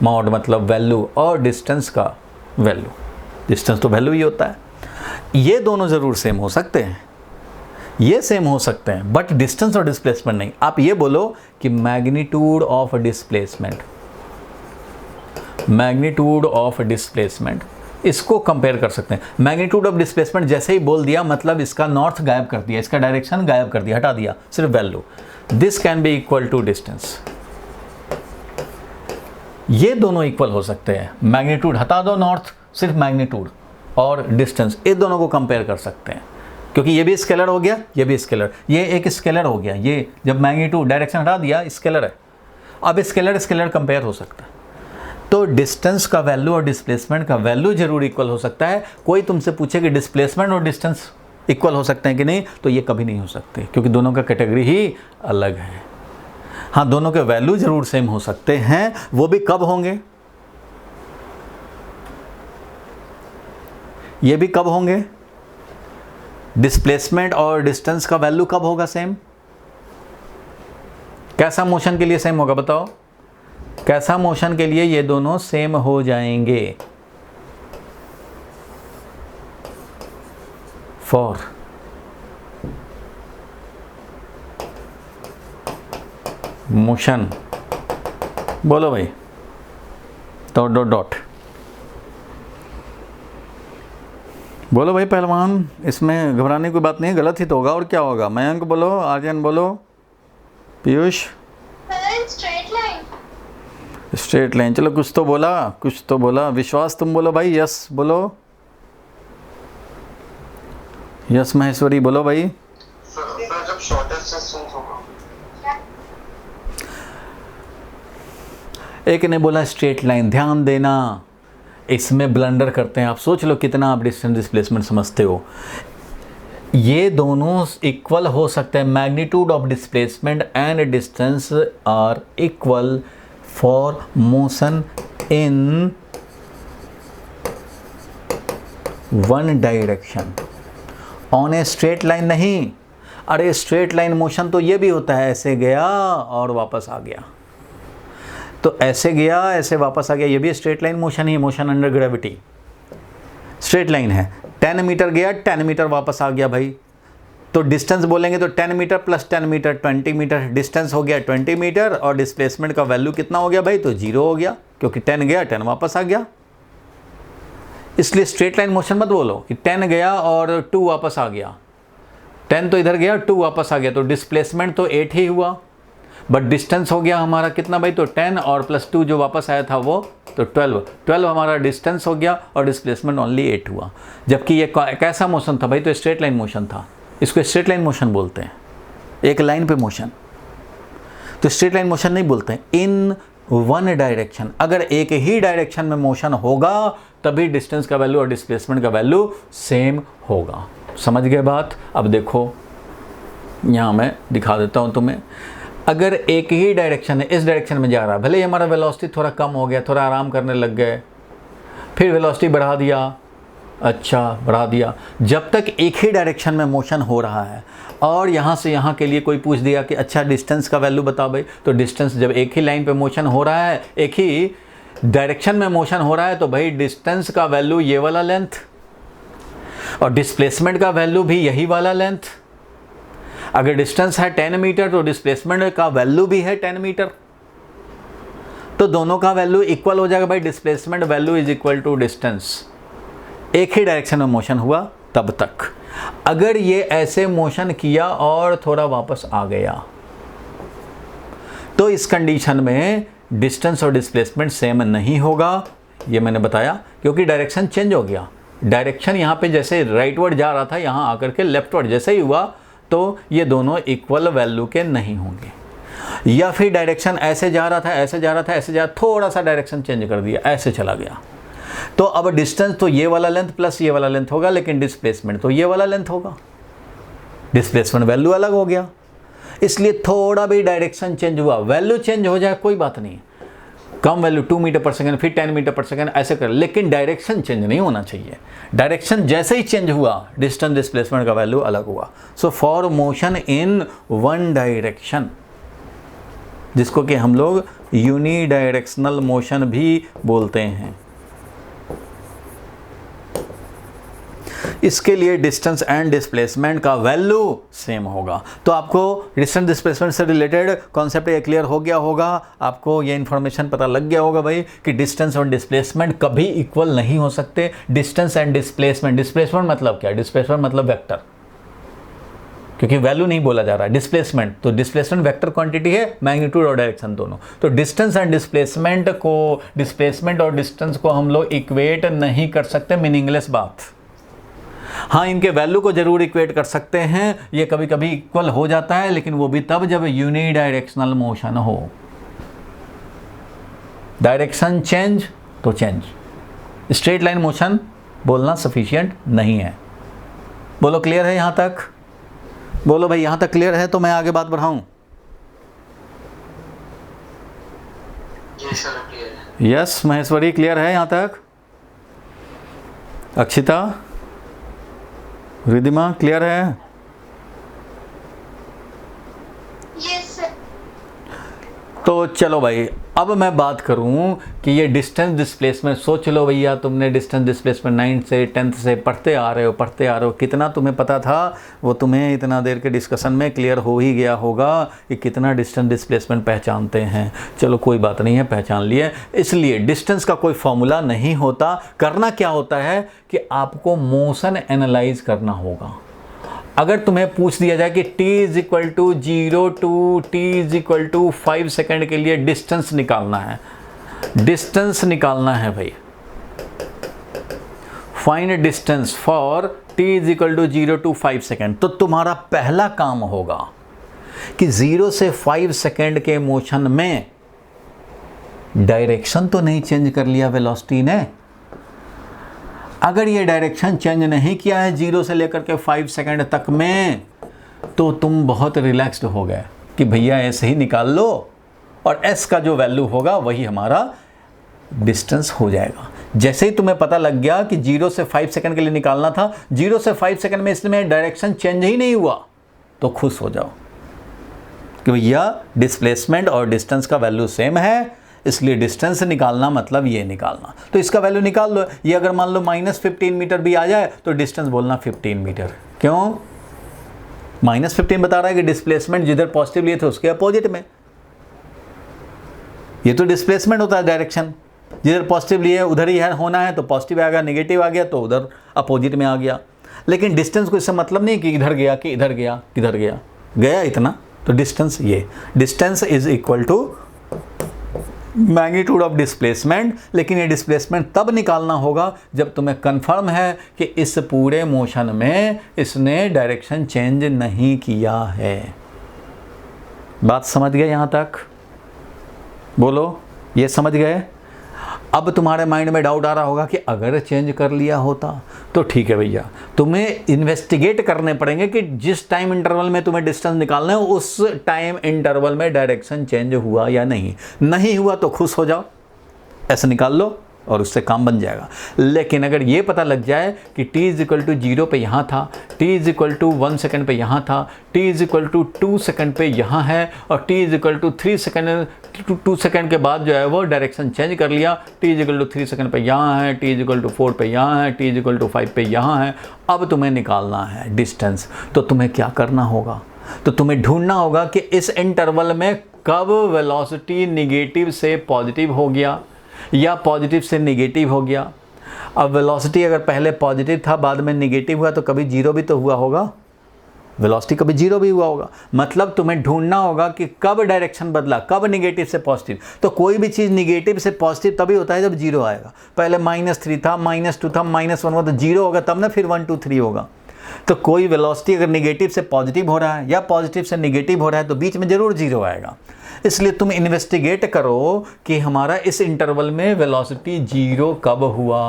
S1: मॉड मतलब वैल्यू, और डिस्टेंस का वैल्यू, डिस्टेंस तो वैल्यू ही होता है, ये दोनों ज़रूर सेम हो सकते हैं, ये सेम हो सकते हैं, बट डिस्टेंस और डिस्प्लेसमेंट नहीं। आप ये बोलो कि मैग्नीट्यूड ऑफ डिस्प्लेसमेंट, इसको कंपेयर कर सकते हैं। मैग्नीट्यूड ऑफ डिस्प्लेसमेंट जैसे ही बोल दिया, मतलब इसका नॉर्थ गायब कर दिया, इसका डायरेक्शन गायब कर दिया, हटा दिया, सिर्फ value. This can be equal to distance. ये दोनों इक्वल हो सकते हैं, मैग्नीट्यूड हटा दो नॉर्थ, सिर्फ मैग्नीट्यूड और डिस्टेंस, ये दोनों को कंपेयर कर सकते हैं, क्योंकि ये भी स्केलर हो गया, ये भी स्केलर, ये एक स्केलर हो गया, ये जब मैग्नीट्यूड डायरेक्शन हटा दिया स्केलर है, अब स्केलर कंपेयर हो सकता है। तो डिस्टेंस का वैल्यू और डिस्प्लेसमेंट का वैल्यू जरूर इक्वल हो सकता है। कोई तुमसे पूछे कि डिस्प्लेसमेंट और डिस्टेंस इक्वल हो सकते हैं कि नहीं, तो ये कभी नहीं हो सकते, क्योंकि दोनों का कैटेगरी ही अलग है। हाँ, दोनों के वैल्यू जरूर सेम हो सकते हैं, वो भी कब होंगे, ये भी कब होंगे, डिस्प्लेसमेंट और डिस्टेंस का वैल्यू कब होगा सेम, कैसा मोशन के लिए सेम होगा बताओ, कैसा मोशन के लिए ये दोनों सेम हो जाएंगे, फॉर मोशन, बोलो भाई, डॉट, बोलो भाई पहलवान, इसमें घबराने की कोई बात नहीं है, गलत ही तो होगा और क्या होगा। मयंक बोलो, आर्यन बोलो, पीयूष, स्ट्रेट लाइन, चलो कुछ तो बोला, विश्वास तुम बोलो भाई, यस बोलो, यस महेश्वरी बोलो भाई।
S2: सर जब शॉर्टेस्ट डिस्टेंस होगा,
S1: एक ने बोला स्ट्रेट लाइन, ध्यान देना, इसमें ब्लंडर करते हैं। आप सोच लो कितना आप डिस्टेंस डिस्प्लेसमेंट समझते हो। ये दोनों इक्वल हो सकते हैं, magnitude of displacement and distance are equal for motion in one direction on a straight line नहीं। अरे स्ट्रेट लाइन मोशन तो ये भी होता है, ऐसे गया और वापस आ गया, तो ऐसे गया ऐसे वापस आ गया, ये भी स्ट्रेट लाइन मोशन ही, motion under gravity straight line है। 10 मीटर गया 10 मीटर वापस आ गया भाई, तो डिस्टेंस बोलेंगे तो 10 metre plus 10 metre 20 metre, distance हो गया 20 मीटर और डिस्प्लेसमेंट का वैल्यू कितना हो गया भाई, तो 0 हो गया, क्योंकि 10 गया 10 वापस आ गया। इसलिए स्ट्रेट लाइन मोशन मत बोलो कि 10 गया और 2 वापस आ गया, 10 तो इधर गया 2 वापस आ गया, तो डिस्प्लेसमेंट तो 8 ही हुआ, बट डिस्टेंस हो गया हमारा कितना भाई, तो 10 और प्लस 2 जो वापस आया था वो तो 12 हमारा डिस्टेंस हो गया और डिस्प्लेसमेंट ओनली 8 हुआ। जबकि ये कैसा मोशन था भाई, तो स्ट्रेट लाइन मोशन था, इसको स्ट्रेट लाइन मोशन बोलते हैं, एक लाइन पे मोशन, तो स्ट्रेट लाइन मोशन नहीं बोलते हैं। इन वन डायरेक्शन, अगर एक ही डायरेक्शन में मोशन होगा तभी डिस्टेंस का वैल्यू और डिस्प्लेसमेंट का वैल्यू सेम होगा। समझ गए बात? अब देखो यहाँ मैं दिखा देता हूँ तुम्हें, अगर एक ही डायरेक्शन है, इस डायरेक्शन में जा रहा है, भले ही हमारा वेलोसिटी थोड़ा कम हो गया, थोड़ा आराम करने लग गए, फिर वेलोसिटी बढ़ा दिया, अच्छा बढ़ा दिया, जब तक एक ही डायरेक्शन में मोशन हो रहा है और यहाँ से यहाँ के लिए कोई पूछ दिया कि अच्छा डिस्टेंस का वैल्यू बताओ भाई, तो डिस्टेंस जब एक ही लाइन पे मोशन हो रहा है, एक ही डायरेक्शन में मोशन हो रहा है, तो भाई डिस्टेंस का वैल्यू ये वाला लेंथ और डिस्प्लेसमेंट का वैल्यू भी यही वाला लेंथ। अगर डिस्टेंस है 10 मीटर तो डिस्प्लेसमेंट का वैल्यू भी है 10 मीटर, तो दोनों का वैल्यू इक्वल हो जाएगा भाई, displacement value is equal to distance. एक ही डायरेक्शन में मोशन हुआ तब तक। अगर ये ऐसे मोशन किया और थोड़ा वापस आ गया, तो इस कंडीशन में डिस्टेंस और डिस्प्लेसमेंट सेम नहीं होगा, ये मैंने बताया, क्योंकि डायरेक्शन चेंज हो गया। डायरेक्शन यहाँ पे जैसे राइटवर्ड जा रहा था, यहाँ आकर के लेफ्टवर्ड जैसे ही हुआ, तो ये दोनों इक्वल वैल्यू के नहीं होंगे। या फिर डायरेक्शन ऐसे जा रहा था, ऐसे जा रहा था, ऐसे जा, थोड़ा सा डायरेक्शन चेंज कर दिया, ऐसे चला गया, तो अब डिस्टेंस तो ये वाला लेंथ प्लस ये वाला लेंथ होगा, लेकिन डिस्प्लेसमेंट तो ये वाला लेंथ होगा, डिस्प्लेसमेंट वैल्यू अलग हो गया। इसलिए थोड़ा भी डायरेक्शन चेंज हुआ, वैल्यू चेंज हो जाए कोई बात नहीं, कम वैल्यू 2 मीटर पर सेकंड, फिर 10 मीटर पर सेकंड, ऐसे कर, लेकिन डायरेक्शन चेंज नहीं होना चाहिए। डायरेक्शन जैसे ही चेंज हुआ, डिस्टेंस डिस्प्लेसमेंट का वैल्यू अलग हुआ। So for motion in one direction, जिसको कि हम लोग यूनिडायरेक्शनल मोशन भी बोलते हैं, इसके लिए डिस्टेंस एंड डिस्प्लेसमेंट का वैल्यू सेम होगा। तो आपको डिस्टेंस डिस्प्लेसमेंट से रिलेटेड कॉन्सेप्ट ये क्लियर हो गया होगा, आपको ये इन्फॉर्मेशन पता लग गया होगा भाई कि डिस्टेंस और डिस्प्लेसमेंट कभी इक्वल नहीं हो सकते। डिस्टेंस एंड डिस्प्लेसमेंट, डिस्प्लेसमेंट मतलब क्या, डिस्प्लेसमेंट मतलब वेक्टर, क्योंकि वैल्यू नहीं बोला जा रहा है, डिस्प्लेसमेंट, तो डिस्प्लेसमेंट वेक्टर क्वांटिटी है, मैग्नीट्यूड और डायरेक्शन दोनों। तो डिस्टेंस एंड डिस्प्लेसमेंट को, डिस्प्लेसमेंट और डिस्टेंस को हम लोग इक्वेट नहीं कर सकते, मीनिंगलेस बात। हाँ, इनके वैल्यू को जरूर इक्वेट कर सकते हैं, ये कभी कभी इक्वल हो जाता है, लेकिन वो भी तब जब यूनिडायरेक्शनल मोशन हो। डायरेक्शन चेंज तो चेंज, स्ट्रेट लाइन मोशन बोलना सफिशिएंट नहीं है। बोलो क्लियर है यहाँ तक? बोलो भाई यहाँ तक क्लियर है तो मैं आगे बात बढ़ाऊं। यस महेश्वरी, क्लियर है यहाँ तक? अक्षिता, रिदिमा, क्लियर है?
S3: Yes sir.
S1: तो चलो भाई, अब मैं बात करूं कि ये डिस्टेंस डिस्प्लेसमेंट, सोच लो भैया, तुमने डिस्टेंस डिस्प्लेसमेंट 9th से 10th से पढ़ते आ रहे हो, कितना तुम्हें पता था, वो तुम्हें इतना देर के डिस्कशन में क्लियर हो ही गया होगा कि कितना डिस्टेंस डिस्प्लेसमेंट पहचानते हैं। चलो कोई बात नहीं है, पहचान लिए। इसलिए डिस्टेंस का कोई फॉर्मूला नहीं होता, करना क्या होता है कि आपको मोशन एनालाइज करना होगा। अगर तुम्हें पूछ दिया जाए कि t is equal to 0 to t is equal to 5 second के लिए डिस्टेंस निकालना है, डिस्टेंस निकालना है भाई, find distance for t is equal to 0 to 5 second, तो तुम्हारा पहला काम होगा कि 0 से 5 सेकेंड के मोशन में डायरेक्शन तो नहीं चेंज कर लिया वेलोसिटी ने, अगर ये डायरेक्शन चेंज नहीं किया है 0 से लेकर के 5 सेकंड तक में, तो तुम बहुत रिलैक्स्ड हो गए कि भैया ऐसे ही निकाल लो और s का जो वैल्यू होगा वही हमारा डिस्टेंस हो जाएगा। जैसे ही तुम्हें पता लग गया कि 0 से 5 सेकंड के लिए निकालना था, 0 से 5 सेकंड में इसमें डायरेक्शन चेंज ही नहीं हुआ, तो खुश हो जाओ कि भैया डिस्प्लेसमेंट और डिस्टेंस का वैल्यू सेम है, इसलिए डिस्टेंस निकालना मतलब ये निकालना। तो इसका वैल्यू निकाल लो। ये अगर मान लो -15 मीटर भी आ जाए तो डिस्टेंस बोलना 15 मीटर। क्यों? -15 बता रहा है कि डिस्प्लेसमेंट जिधर पॉजिटिव लिए थे उसके अपोजिट में। ये तो डिस्प्लेसमेंट होता है, डायरेक्शन जिधर पॉजिटिव लिए उधर ही है होना है, तो पॉजिटिव आ गया, नेगेटिव आ गया तो उधर अपोजिट में आ गया। लेकिन डिस्टेंस को इससे मतलब नहीं कि इधर गया कि इधर गया, किधर गया, गया इतना, तो डिस्टेंस, ये distance is equal to magnitude of displacement. लेकिन ये डिस्प्लेसमेंट तब निकालना होगा जब तुम्हें कंफर्म है कि इस पूरे मोशन में इसने डायरेक्शन चेंज नहीं किया है। बात समझ गए यहां तक? बोलो, ये समझ गए? अब तुम्हारे माइंड में डाउट आ रहा होगा कि अगर चेंज कर लिया होता तो ठीक है भैया, तुम्हें इन्वेस्टिगेट करने पड़ेंगे कि जिस टाइम इंटरवल में तुम्हें डिस्टेंस निकालना है उस टाइम इंटरवल में डायरेक्शन चेंज हुआ या नहीं। नहीं हुआ तो खुश हो जाओ, ऐसे निकाल लो और उससे काम बन जाएगा। लेकिन अगर ये पता लग जाए कि t = 0 पे यहाँ था, t = 1 सेकंड पे यहाँ था, t = 2 सेकंड पे यहाँ है और t = 3 सेकंड, 2 सेकंड के बाद जो है वो डायरेक्शन चेंज कर लिया। t = 3 सेकंड पे यहाँ है, t = 4 पे यहाँ है, t = 5 पे यहाँ है। अब तुम्हें निकालना है डिस्टेंस। तो तुम्हें क्या करना होगा? तो तुम्हें ढूंढना होगा कि इस इंटरवल में कब वेलोसिटी निगेटिव से पॉजिटिव हो गया या पॉजिटिव से नेगेटिव हो गया। अब वेलोसिटी अगर पहले पॉजिटिव था बाद में नेगेटिव हुआ तो कभी 0 भी तो हुआ होगा, वेलोसिटी कभी 0 भी हुआ होगा। मतलब तुम्हें ढूंढना होगा कि कब डायरेक्शन बदला, कब नेगेटिव से पॉजिटिव। तो कोई भी चीज़ नेगेटिव से पॉजिटिव तभी होता है जब 0 आएगा। पहले -3 था, -2 था, -1 हुआ तो 0 होगा, तब ना फिर 1 2 3 होगा। तो कोई वेलोसिटी अगर नेगेटिव से पॉजिटिव हो रहा है या पॉजिटिव से नेगेटिव हो रहा है तो बीच में जरूर 0 आएगा। इसलिए तुम इन्वेस्टिगेट करो कि हमारा इस इंटरवल में वेलोसिटी 0 कब हुआ।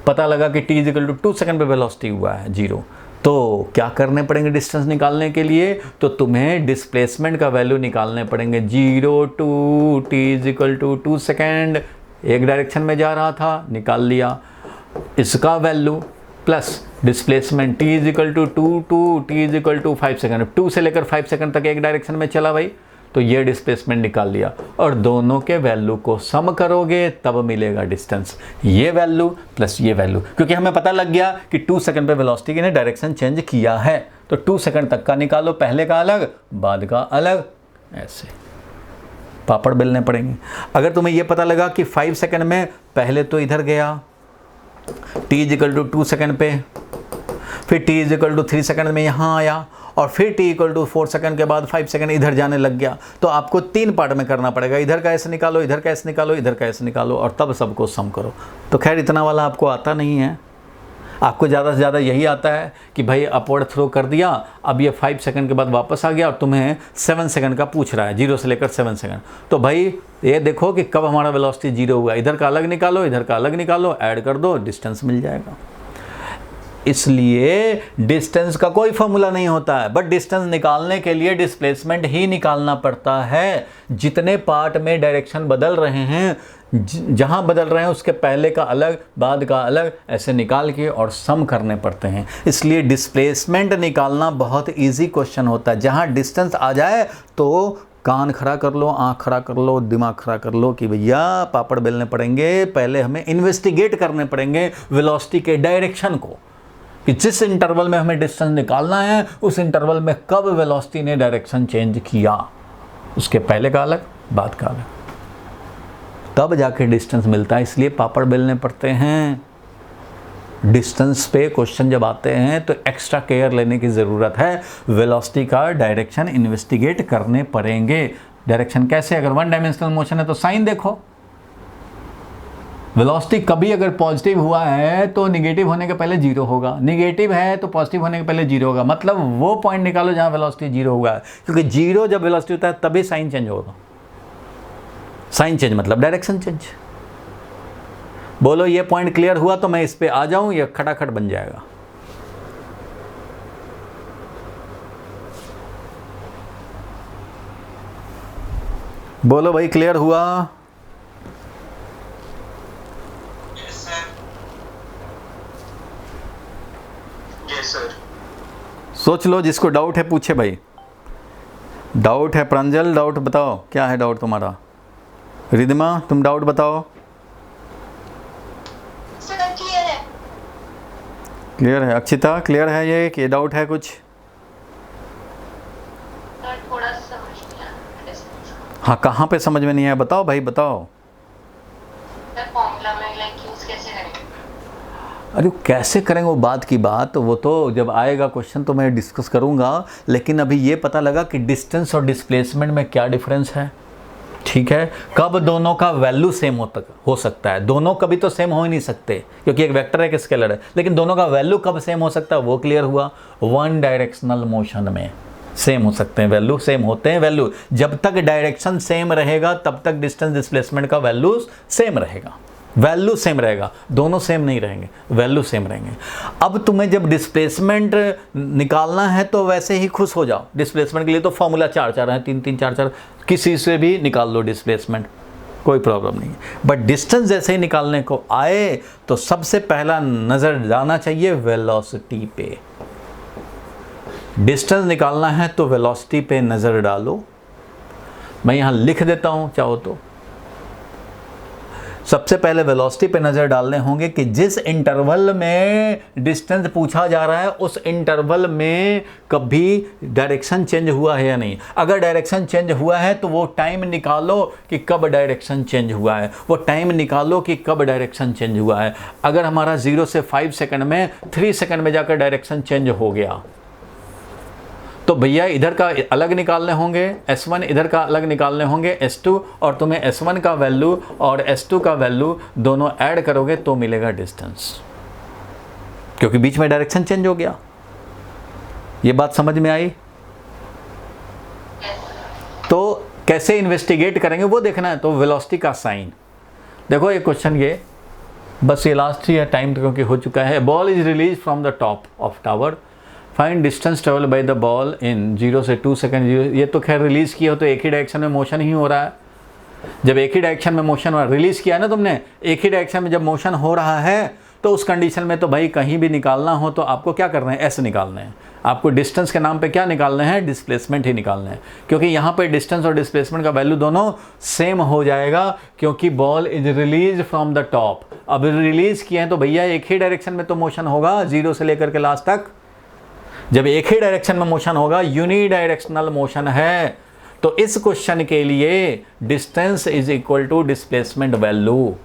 S1: पता लगा कि t = 2 सेकंड पे वेलोसिटी हुआ है 0, तो क्या करने पड़ेंगे डिस्टेंस निकालने के लिए? तो तुम्हें डिस्प्लेसमेंट का वैल्यू निकालने पड़ेंगे। 0 to t = 2 सेकंड, एक डायरेक्शन में जा रहा था, निकाल लिया इसका value, plus displacement t = 2 to t = 5 second, 2 से लेकर 5 सेकंड तक एक डायरेक्शन में चला भाई, तो ये डिस्प्लेसमेंट निकाल लिया और दोनों के वैल्यू को सम करोगे तब मिलेगा डिस्टेंस। ये वैल्यू प्लस ये वैल्यू, क्योंकि हमें पता लग गया कि 2 सेकंड पे वेलोसिटी ने डायरेक्शन चेंज किया है, तो 2 सेकंड तक का निकालो, पहले का अलग बाद का अलग, ऐसे पापड़ बेलने पड़ेंगे। अगर तुम्हें ये पता लगा कि 5 सेकंड में पहले तो इधर गया t = 2 सेकंड पे, फिर t = 3 सेकंड में यहाँ आया और फिर t = 4 सेकंड के बाद 5 सेकंड इधर जाने लग गया, तो आपको 3 पार्ट में करना पड़ेगा। इधर का ऐसे निकालो, इधर का ऐसे निकालो, इधर का ऐसे निकालो और तब सबको सम करो। तो खैर इतना वाला आपको आता नहीं है, आपको ज़्यादा से ज़्यादा यही आता है कि भाई अपवर्ड थ्रो कर दिया, अब ये 5 सेकंड के बाद वापस आ गया और तुम्हें 7 सेकंड का पूछ रहा है, 0 से लेकर 7 सेकंड। तो भाई ये देखो कि कब हमारा वेलोसिटी 0 हुआ, इधर का अलग निकालो, इधर का अलग निकालो, ऐड कर दो, डिस्टेंस मिल जाएगा। इसलिए डिस्टेंस का कोई फॉर्मूला नहीं होता है, बट डिस्टेंस निकालने के लिए डिस्प्लेसमेंट ही निकालना पड़ता है। जितने पार्ट में डायरेक्शन बदल रहे हैं, जहां बदल रहे हैं उसके पहले का अलग बाद का अलग, ऐसे निकाल के और सम करने पड़ते हैं। इसलिए डिस्प्लेसमेंट निकालना बहुत इजी क्वेश्चन होता है। जहां डिस्टेंस आ जाए तो कान खड़ा कर लो, आँख खड़ा कर लो, दिमाग खड़ा कर लो कि भैया पापड़ बेलने पड़ेंगे। पहले हमें इन्वेस्टिगेट करने पड़ेंगे वेलोसिटी के डायरेक्शन को, कि जिस इंटरवल में हमें डिस्टेंस निकालना है उस इंटरवल में कब वेलोसिटी ने डायरेक्शन चेंज किया, उसके पहले का अलग बाद का अलग, तब जाके डिस्टेंस मिलता है। इसलिए पापड़ बेलने पड़ते हैं। डिस्टेंस पे क्वेश्चन जब आते हैं तो एक्स्ट्रा केयर लेने की ज़रूरत है। वेलोसिटी का डायरेक्शन इन्वेस्टिगेट करने पड़ेंगे। डायरेक्शन कैसे? अगर 1 डायमेंशनल मोशन है तो साइन देखो, वेलोसिटी कभी अगर पॉजिटिव हुआ है तो नेगेटिव होने के पहले 0 होगा, नेगेटिव है तो पॉजिटिव होने के पहले 0 होगा। मतलब वो पॉइंट निकालो जहां वेलोसिटी 0 हुआ है, क्योंकि 0 जब वेलोसिटी होता है तभी साइन चेंज होगा। साइन चेंज मतलब डायरेक्शन चेंज। बोलो ये पॉइंट क्लियर हुआ तो मैं इस पे आ जाऊं या खटाखट बन जाएगा? बोलो भाई क्लियर हुआ?
S2: Yes sir. Yes sir.
S1: सोच लो, जिसको डाउट है पूछे भाई। डाउट है प्रांजल, डाउट बताओ, क्या है डाउट तुम्हारा? रिद्धिमा तुम डाउट बताओ।
S3: सर क्लियर है।
S1: क्लियर है? अक्षिता क्लियर है ये कि डाउट है कुछ?
S3: सर थोड़ा समझ नहीं आया।
S1: हाँ, कहाँ पे समझ में नहीं आया बताओ भाई बताओ।
S3: सर फॉर्मूला में लाइक यूज कैसे करेंगे?
S1: अरे कैसे करेंगे वो बात की बात, वो तो जब आएगा क्वेश्चन तो मैं डिस्कस करूँगा, लेकिन अभी ये पता लगा कि डिस्टेंस और डिस्प्लेसमेंट में क्या डिफरेंस है। ठीक है, कब दोनों का वैल्यू सेम हो सकता है? दोनों कभी तो सेम हो ही नहीं सकते क्योंकि एक वेक्टर है एक स्केलर है, लेकिन दोनों का वैल्यू कब सेम हो सकता है वो क्लियर हुआ। वन डायरेक्शनल मोशन में सेम हो सकते हैं, वैल्यू सेम होते हैं। वैल्यू जब तक डायरेक्शन सेम रहेगा तब तक डिस्टेंस डिस्प्लेसमेंट का वैल्यू सेम रहेगा। वैल्यू सेम रहेगा, दोनों सेम नहीं रहेंगे, वैल्यू सेम रहेंगे। अब तुम्हें जब डिस्प्लेसमेंट निकालना है तो वैसे ही खुश हो जाओ। डिस्प्लेसमेंट के लिए तो फॉर्मूला 4-4 है, 3-3 4-4, किसी से भी निकाल लो डिस्प्लेसमेंट, कोई प्रॉब्लम नहीं है। बट डिस्टेंस जैसे ही निकालने को आए तो सबसे पहला नज़र जाना चाहिए वेलोसिटी पे। डिस्टेंस निकालना है तो वेलोसिटी पे नज़र डालो। मैं यहाँ लिख देता हूँ चाहो तो। सबसे पहले वेलोसिटी पे नज़र डालने होंगे कि जिस इंटरवल में डिस्टेंस पूछा जा रहा है उस इंटरवल में कभी डायरेक्शन चेंज हुआ है या नहीं। अगर डायरेक्शन चेंज हुआ है तो वो टाइम निकालो कि कब डायरेक्शन चेंज हुआ है, वो टाइम निकालो कि कब डायरेक्शन चेंज हुआ है। अगर हमारा 0 से 5 सेकंड में 3 सेकंड में जाकर डायरेक्शन चेंज हो गया तो भैया इधर का अलग निकालने होंगे S1, इधर का अलग निकालने होंगे S2, और तुम्हें S1 का वैल्यू और S2 का वैल्यू दोनों ऐड करोगे तो मिलेगा डिस्टेंस, क्योंकि बीच में डायरेक्शन चेंज हो गया। ये बात समझ में आई? तो कैसे इन्वेस्टिगेट करेंगे वो देखना है। तो वेलोसिटी का साइन देखो, एक क्वेश्चन ये बस ये लास्ट ही है, टाइम तो क्योंकि हो चुका है। Ball is release from the top of tower, find distance travel by the ball in 0 से 2 सेकंड। ये तो खैर रिलीज़ किया हो तो एक ही डायरेक्शन में मोशन ही हो रहा है। जब एक ही डायरेक्शन में मोशन हो रहा है, रिलीज़ किया है ना तुमने, एक ही डायरेक्शन में जब मोशन हो रहा है तो उस कंडीशन में तो भाई कहीं भी निकालना हो तो आपको क्या करना है, एस निकालना है। आपको डिस्टेंस के नाम पे क्या निकालना है, डिस्प्लेसमेंट ही निकालना है, क्योंकि यहाँ पे डिस्टेंस और डिस्प्लेसमेंट का वैल्यू दोनों सेम हो जाएगा, क्योंकि ball is release from the top. अब रिलीज़ किया है तो भैया एक ही डायरेक्शन में तो मोशन होगा 0 से लेकर के लास्ट तक। जब एक ही डायरेक्शन में मोशन होगा, यूनिडायरेक्शनल मोशन है, तो इस क्वेश्चन के लिए distance is equal to displacement value.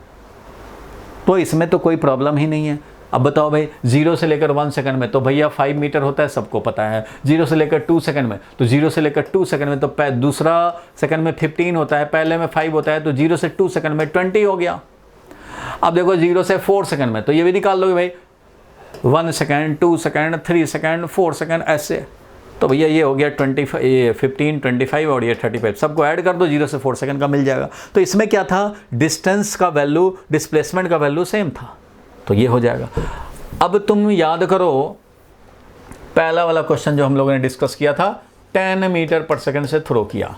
S1: तो इसमें तो कोई प्रॉब्लम ही नहीं है। अब बताओ भाई 0 से लेकर 1 सेकंड में तो भैया 5 मीटर होता है, सबको पता है। 0 से लेकर 2 सेकंड में तो 0 से लेकर 2 सेकंड में तो दूसरा सेकंड में 15 होता है, पहले में 5 होता है, तो 0 से 2 सेकंड में 20 हो गया। अब देखो 0 से 4 सेकंड में तो ये भी निकाल लोगे भाई, 1 सेकंड, 2 सेकंड, 3 सेकंड, 4 सेकंड, ऐसे। तो भैया ये हो गया 25, 15, 25 और ये 35, सबको ऐड कर दो, 0 से 4 सेकंड का मिल जाएगा। तो इसमें क्या था, डिस्टेंस का वैल्यू डिस्प्लेसमेंट का वैल्यू सेम था, तो ये हो जाएगा। अब तुम याद करो पहला वाला क्वेश्चन जो हम लोगों ने डिस्कस किया था, 10 मीटर पर सेकंड से थ्रो किया।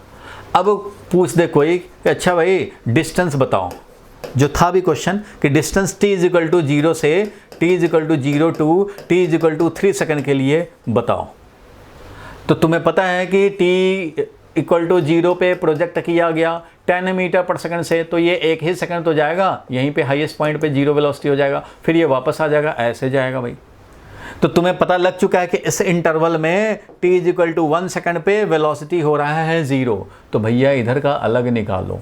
S1: अब पूछ दे कोई कि अच्छा भाई डिस्टेंस बताओ, जो था भी क्वेश्चन कि distance t is equal to 0 से t is equal to 0 to t is equal to 3 second के लिए बताओ। तो तुम्हें पता है कि t इक्वल टू 0 पे प्रोजेक्ट किया गया 10 मीटर पर सेकंड से, तो ये एक ही सेकंड तो जाएगा, यहीं पे हाईएस्ट पॉइंट पे 0 वेलोसिटी हो जाएगा, फिर ये वापस आ जाएगा, ऐसे जाएगा भाई। तो तुम्हें पता लग चुका है कि इस इंटरवल में t is equal to 1 second पे वेलोसिटी हो रहा है 0, तो भैया इधर का अलग निकालो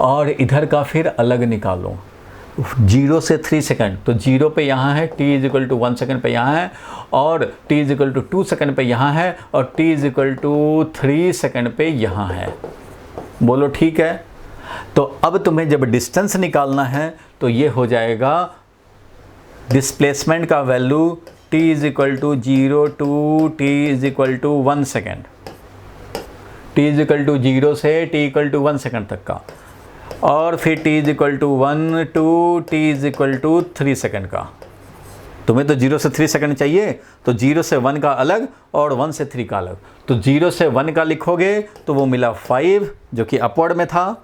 S1: और इधर का फिर अलग निकालो। 0 से 3 सेकंड तो 0 पे यहाँ है, t is equal to 1 second पे यहाँ है, और t is equal to 2 second पे यहाँ है, और t is equal to 3 second पे यहाँ है। बोलो ठीक है। तो अब तुम्हें जब डिस्टेंस निकालना है तो ये हो जाएगा डिस्प्लेसमेंट का value t is equal to 0 to t is equal to 1 second, t is equal to 0 से t इक्वल टू 1 सेकेंड तक का। और फिर t is equal to 1 to t is equal to 3 second का। तुम्हें तो 0 से 3 सेकंड चाहिए, तो 0 से 1 का अलग और 1 से 3 का अलग। तो 0 से 1 का लिखोगे तो वो मिला 5 जो कि अपवर्ड में था,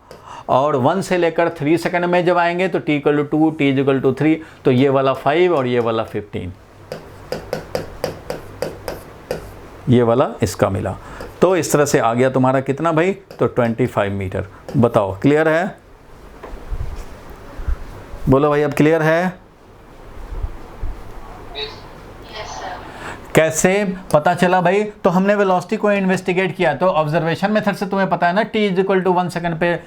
S1: और 1 से लेकर 3 सेकंड में जब आएंगे तो t equal to 2, t is equal to 3, तो ये वाला 5 और ये वाला 15, ये वाला इसका मिला। तो इस तरह से आ गया तुम्हारा कितना भाई, तो 25 मीटर। बताओ क्लियर है? बोलो भाई अब क्लियर है?
S3: Yes sir.
S1: कैसे पता चला भाई? तो हमने वेलोसिटी को इन्वेस्टिगेट किया, तो ऑब्जर्वेशन मेथड से तुम्हें पता है ना t is equal to 1 second पे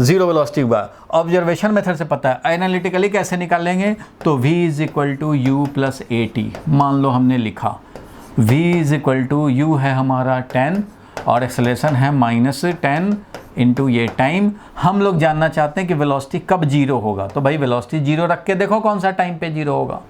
S1: 0 वेलोसिटी हुआ। ऑब्जर्वेशन मेथड से पता है। एनालिटिकली कैसे निकालेंगे? तो v is equal to u plus at। मान लो हमने लिखा v is equal to u है हमारा 10 और एक्सेलरेशन है -10 इंटू ये टाइम। हम लोग जानना चाहते हैं कि वेलोसिटी कब 0 होगा। तो भाई वेलोसिटी 0 रख के देखो कौन सा टाइम पे 0 होगा।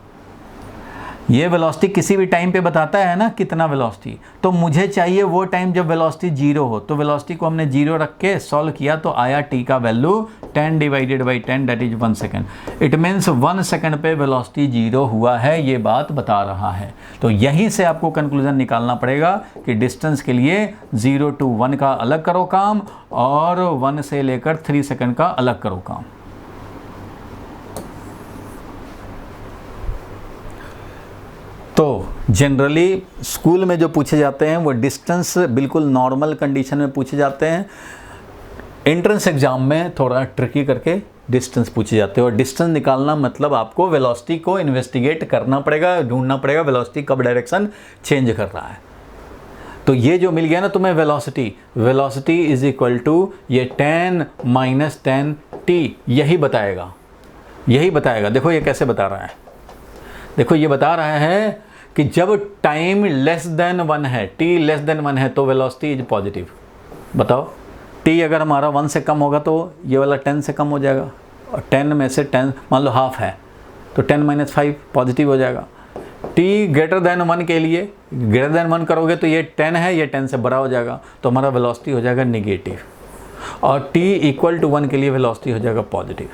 S1: ये वेलोसिटी किसी भी टाइम पे बताता है ना कितना वेलोसिटी, तो मुझे चाहिए वो टाइम जब वेलोसिटी 0 हो। तो वेलोसिटी को हमने 0 रख के सॉल्व किया तो आया t का value 10 divided by 10 that is 1 second. It means 1 second पे वेलोसिटी 0 हुआ है, ये बात बता रहा है। तो यहीं से आपको कंक्लूजन निकालना पड़ेगा कि डिस्टेंस के लिए 0 to 1 का अलग करो काम और 1 से लेकर 3 सेकंड का अलग करो काम। तो जनरली स्कूल में जो पूछे जाते हैं वो डिस्टेंस बिल्कुल नॉर्मल कंडीशन में पूछे जाते हैं। एंट्रेंस एग्जाम में थोड़ा ट्रिकी करके डिस्टेंस पूछे जाते हैं, और डिस्टेंस निकालना मतलब आपको वेलोसिटी को इन्वेस्टिगेट करना पड़ेगा, ढूंढना पड़ेगा वेलोसिटी कब डायरेक्शन चेंज कर रहा है। तो ये जो मिल गया ना तुम्हें वेलोसिटी इज इक्वल टू ये 10 - 10 t, यही बताएगा। देखो ये कैसे बता रहा है, देखो ये बता रहा है कि जब टाइम लेस देन 1 है, t लेस देन 1 है तो वेलोसिटी इज पॉजिटिव। बताओ t अगर हमारा 1 से कम होगा तो ये वाला 10 से कम हो जाएगा, और 10 में से 10 मान लो हाफ है तो 10 - 5 पॉजिटिव हो जाएगा। t ग्रेटर देन 1 के लिए, ग्रेटर देन 1 करोगे तो ये 10 है, ये 10 से बड़ा हो जाएगा तो हमारा वेलोसिटी हो जाएगा नेगेटिव, और t इक्वल टू 1 के लिए वेलोसिटी हो जाएगा पॉजिटिव।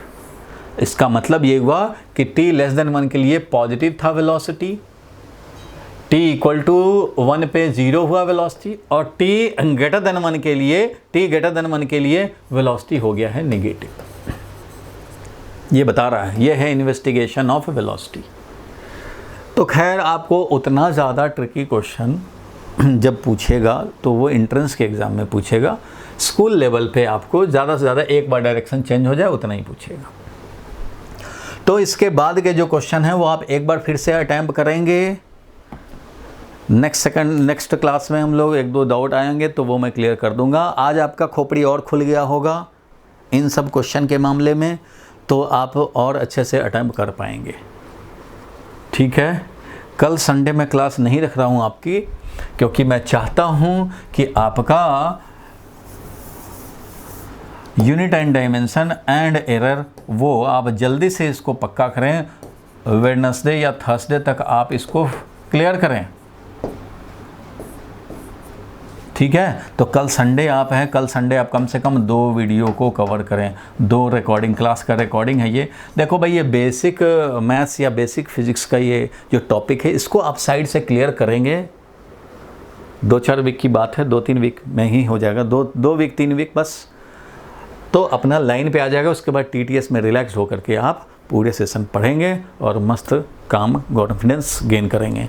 S1: इसका मतलब ये हुआ कि t लेस देन 1 के लिए पॉजिटिव था वेलोसिटी, t इक्वल टू 1 पे 0 हुआ वेलोसिटी, और t ग्रेटर देन 1 के लिए वेलोसिटी हो गया है नेगेटिव। ये बता रहा है, ये है इन्वेस्टिगेशन ऑफ वेलोसिटी। तो खैर आपको उतना ज़्यादा ट्रिकी क्वेश्चन जब पूछेगा तो वो एंट्रेंस के एग्ज़ाम में पूछेगा। स्कूल लेवल पे आपको ज़्यादा से ज़्यादा एक बार डायरेक्शन चेंज हो जाए उतना ही पूछेगा। तो इसके बाद के जो क्वेश्चन हैं वो आप एक बार फिर से अटैम्प्ट करेंगे। नेक्स्ट क्लास में हम लोग 1-2 डाउट आएंगे तो वो मैं क्लियर कर दूंगा। आज आपका खोपड़ी और खुल गया होगा इन सब क्वेश्चन के मामले में, तो आप और अच्छे से अटैम्प्ट कर पाएंगे। ठीक है, कल संडे में क्लास नहीं रख रहा हूँ आपकी, क्योंकि मैं चाहता हूँ कि आपका unit and dimension and error वो आप जल्दी से इसको पक्का करें, वेडनेसडे या थर्सडे तक आप इसको क्लियर करें। ठीक है, तो कल संडे आप हैं, कल संडे आप कम से कम 2 वीडियो को कवर करें, 2 रिकॉर्डिंग, क्लास का रिकॉर्डिंग है ये। देखो भाई ये बेसिक मैथ्स या बेसिक फिजिक्स का ये जो टॉपिक है इसको आप साइड से क्लियर करेंगे। 2-4 वीक की बात है, 2-3 वीक में ही हो जाएगा, 2 वीक 3 वीक बस, तो अपना लाइन पे आ जाएगा। उसके बाद TTS में रिलैक्स होकर के आप पूरे सेशन पढ़ेंगे और मस्त काम कॉन्फिडेंस गेन करेंगे।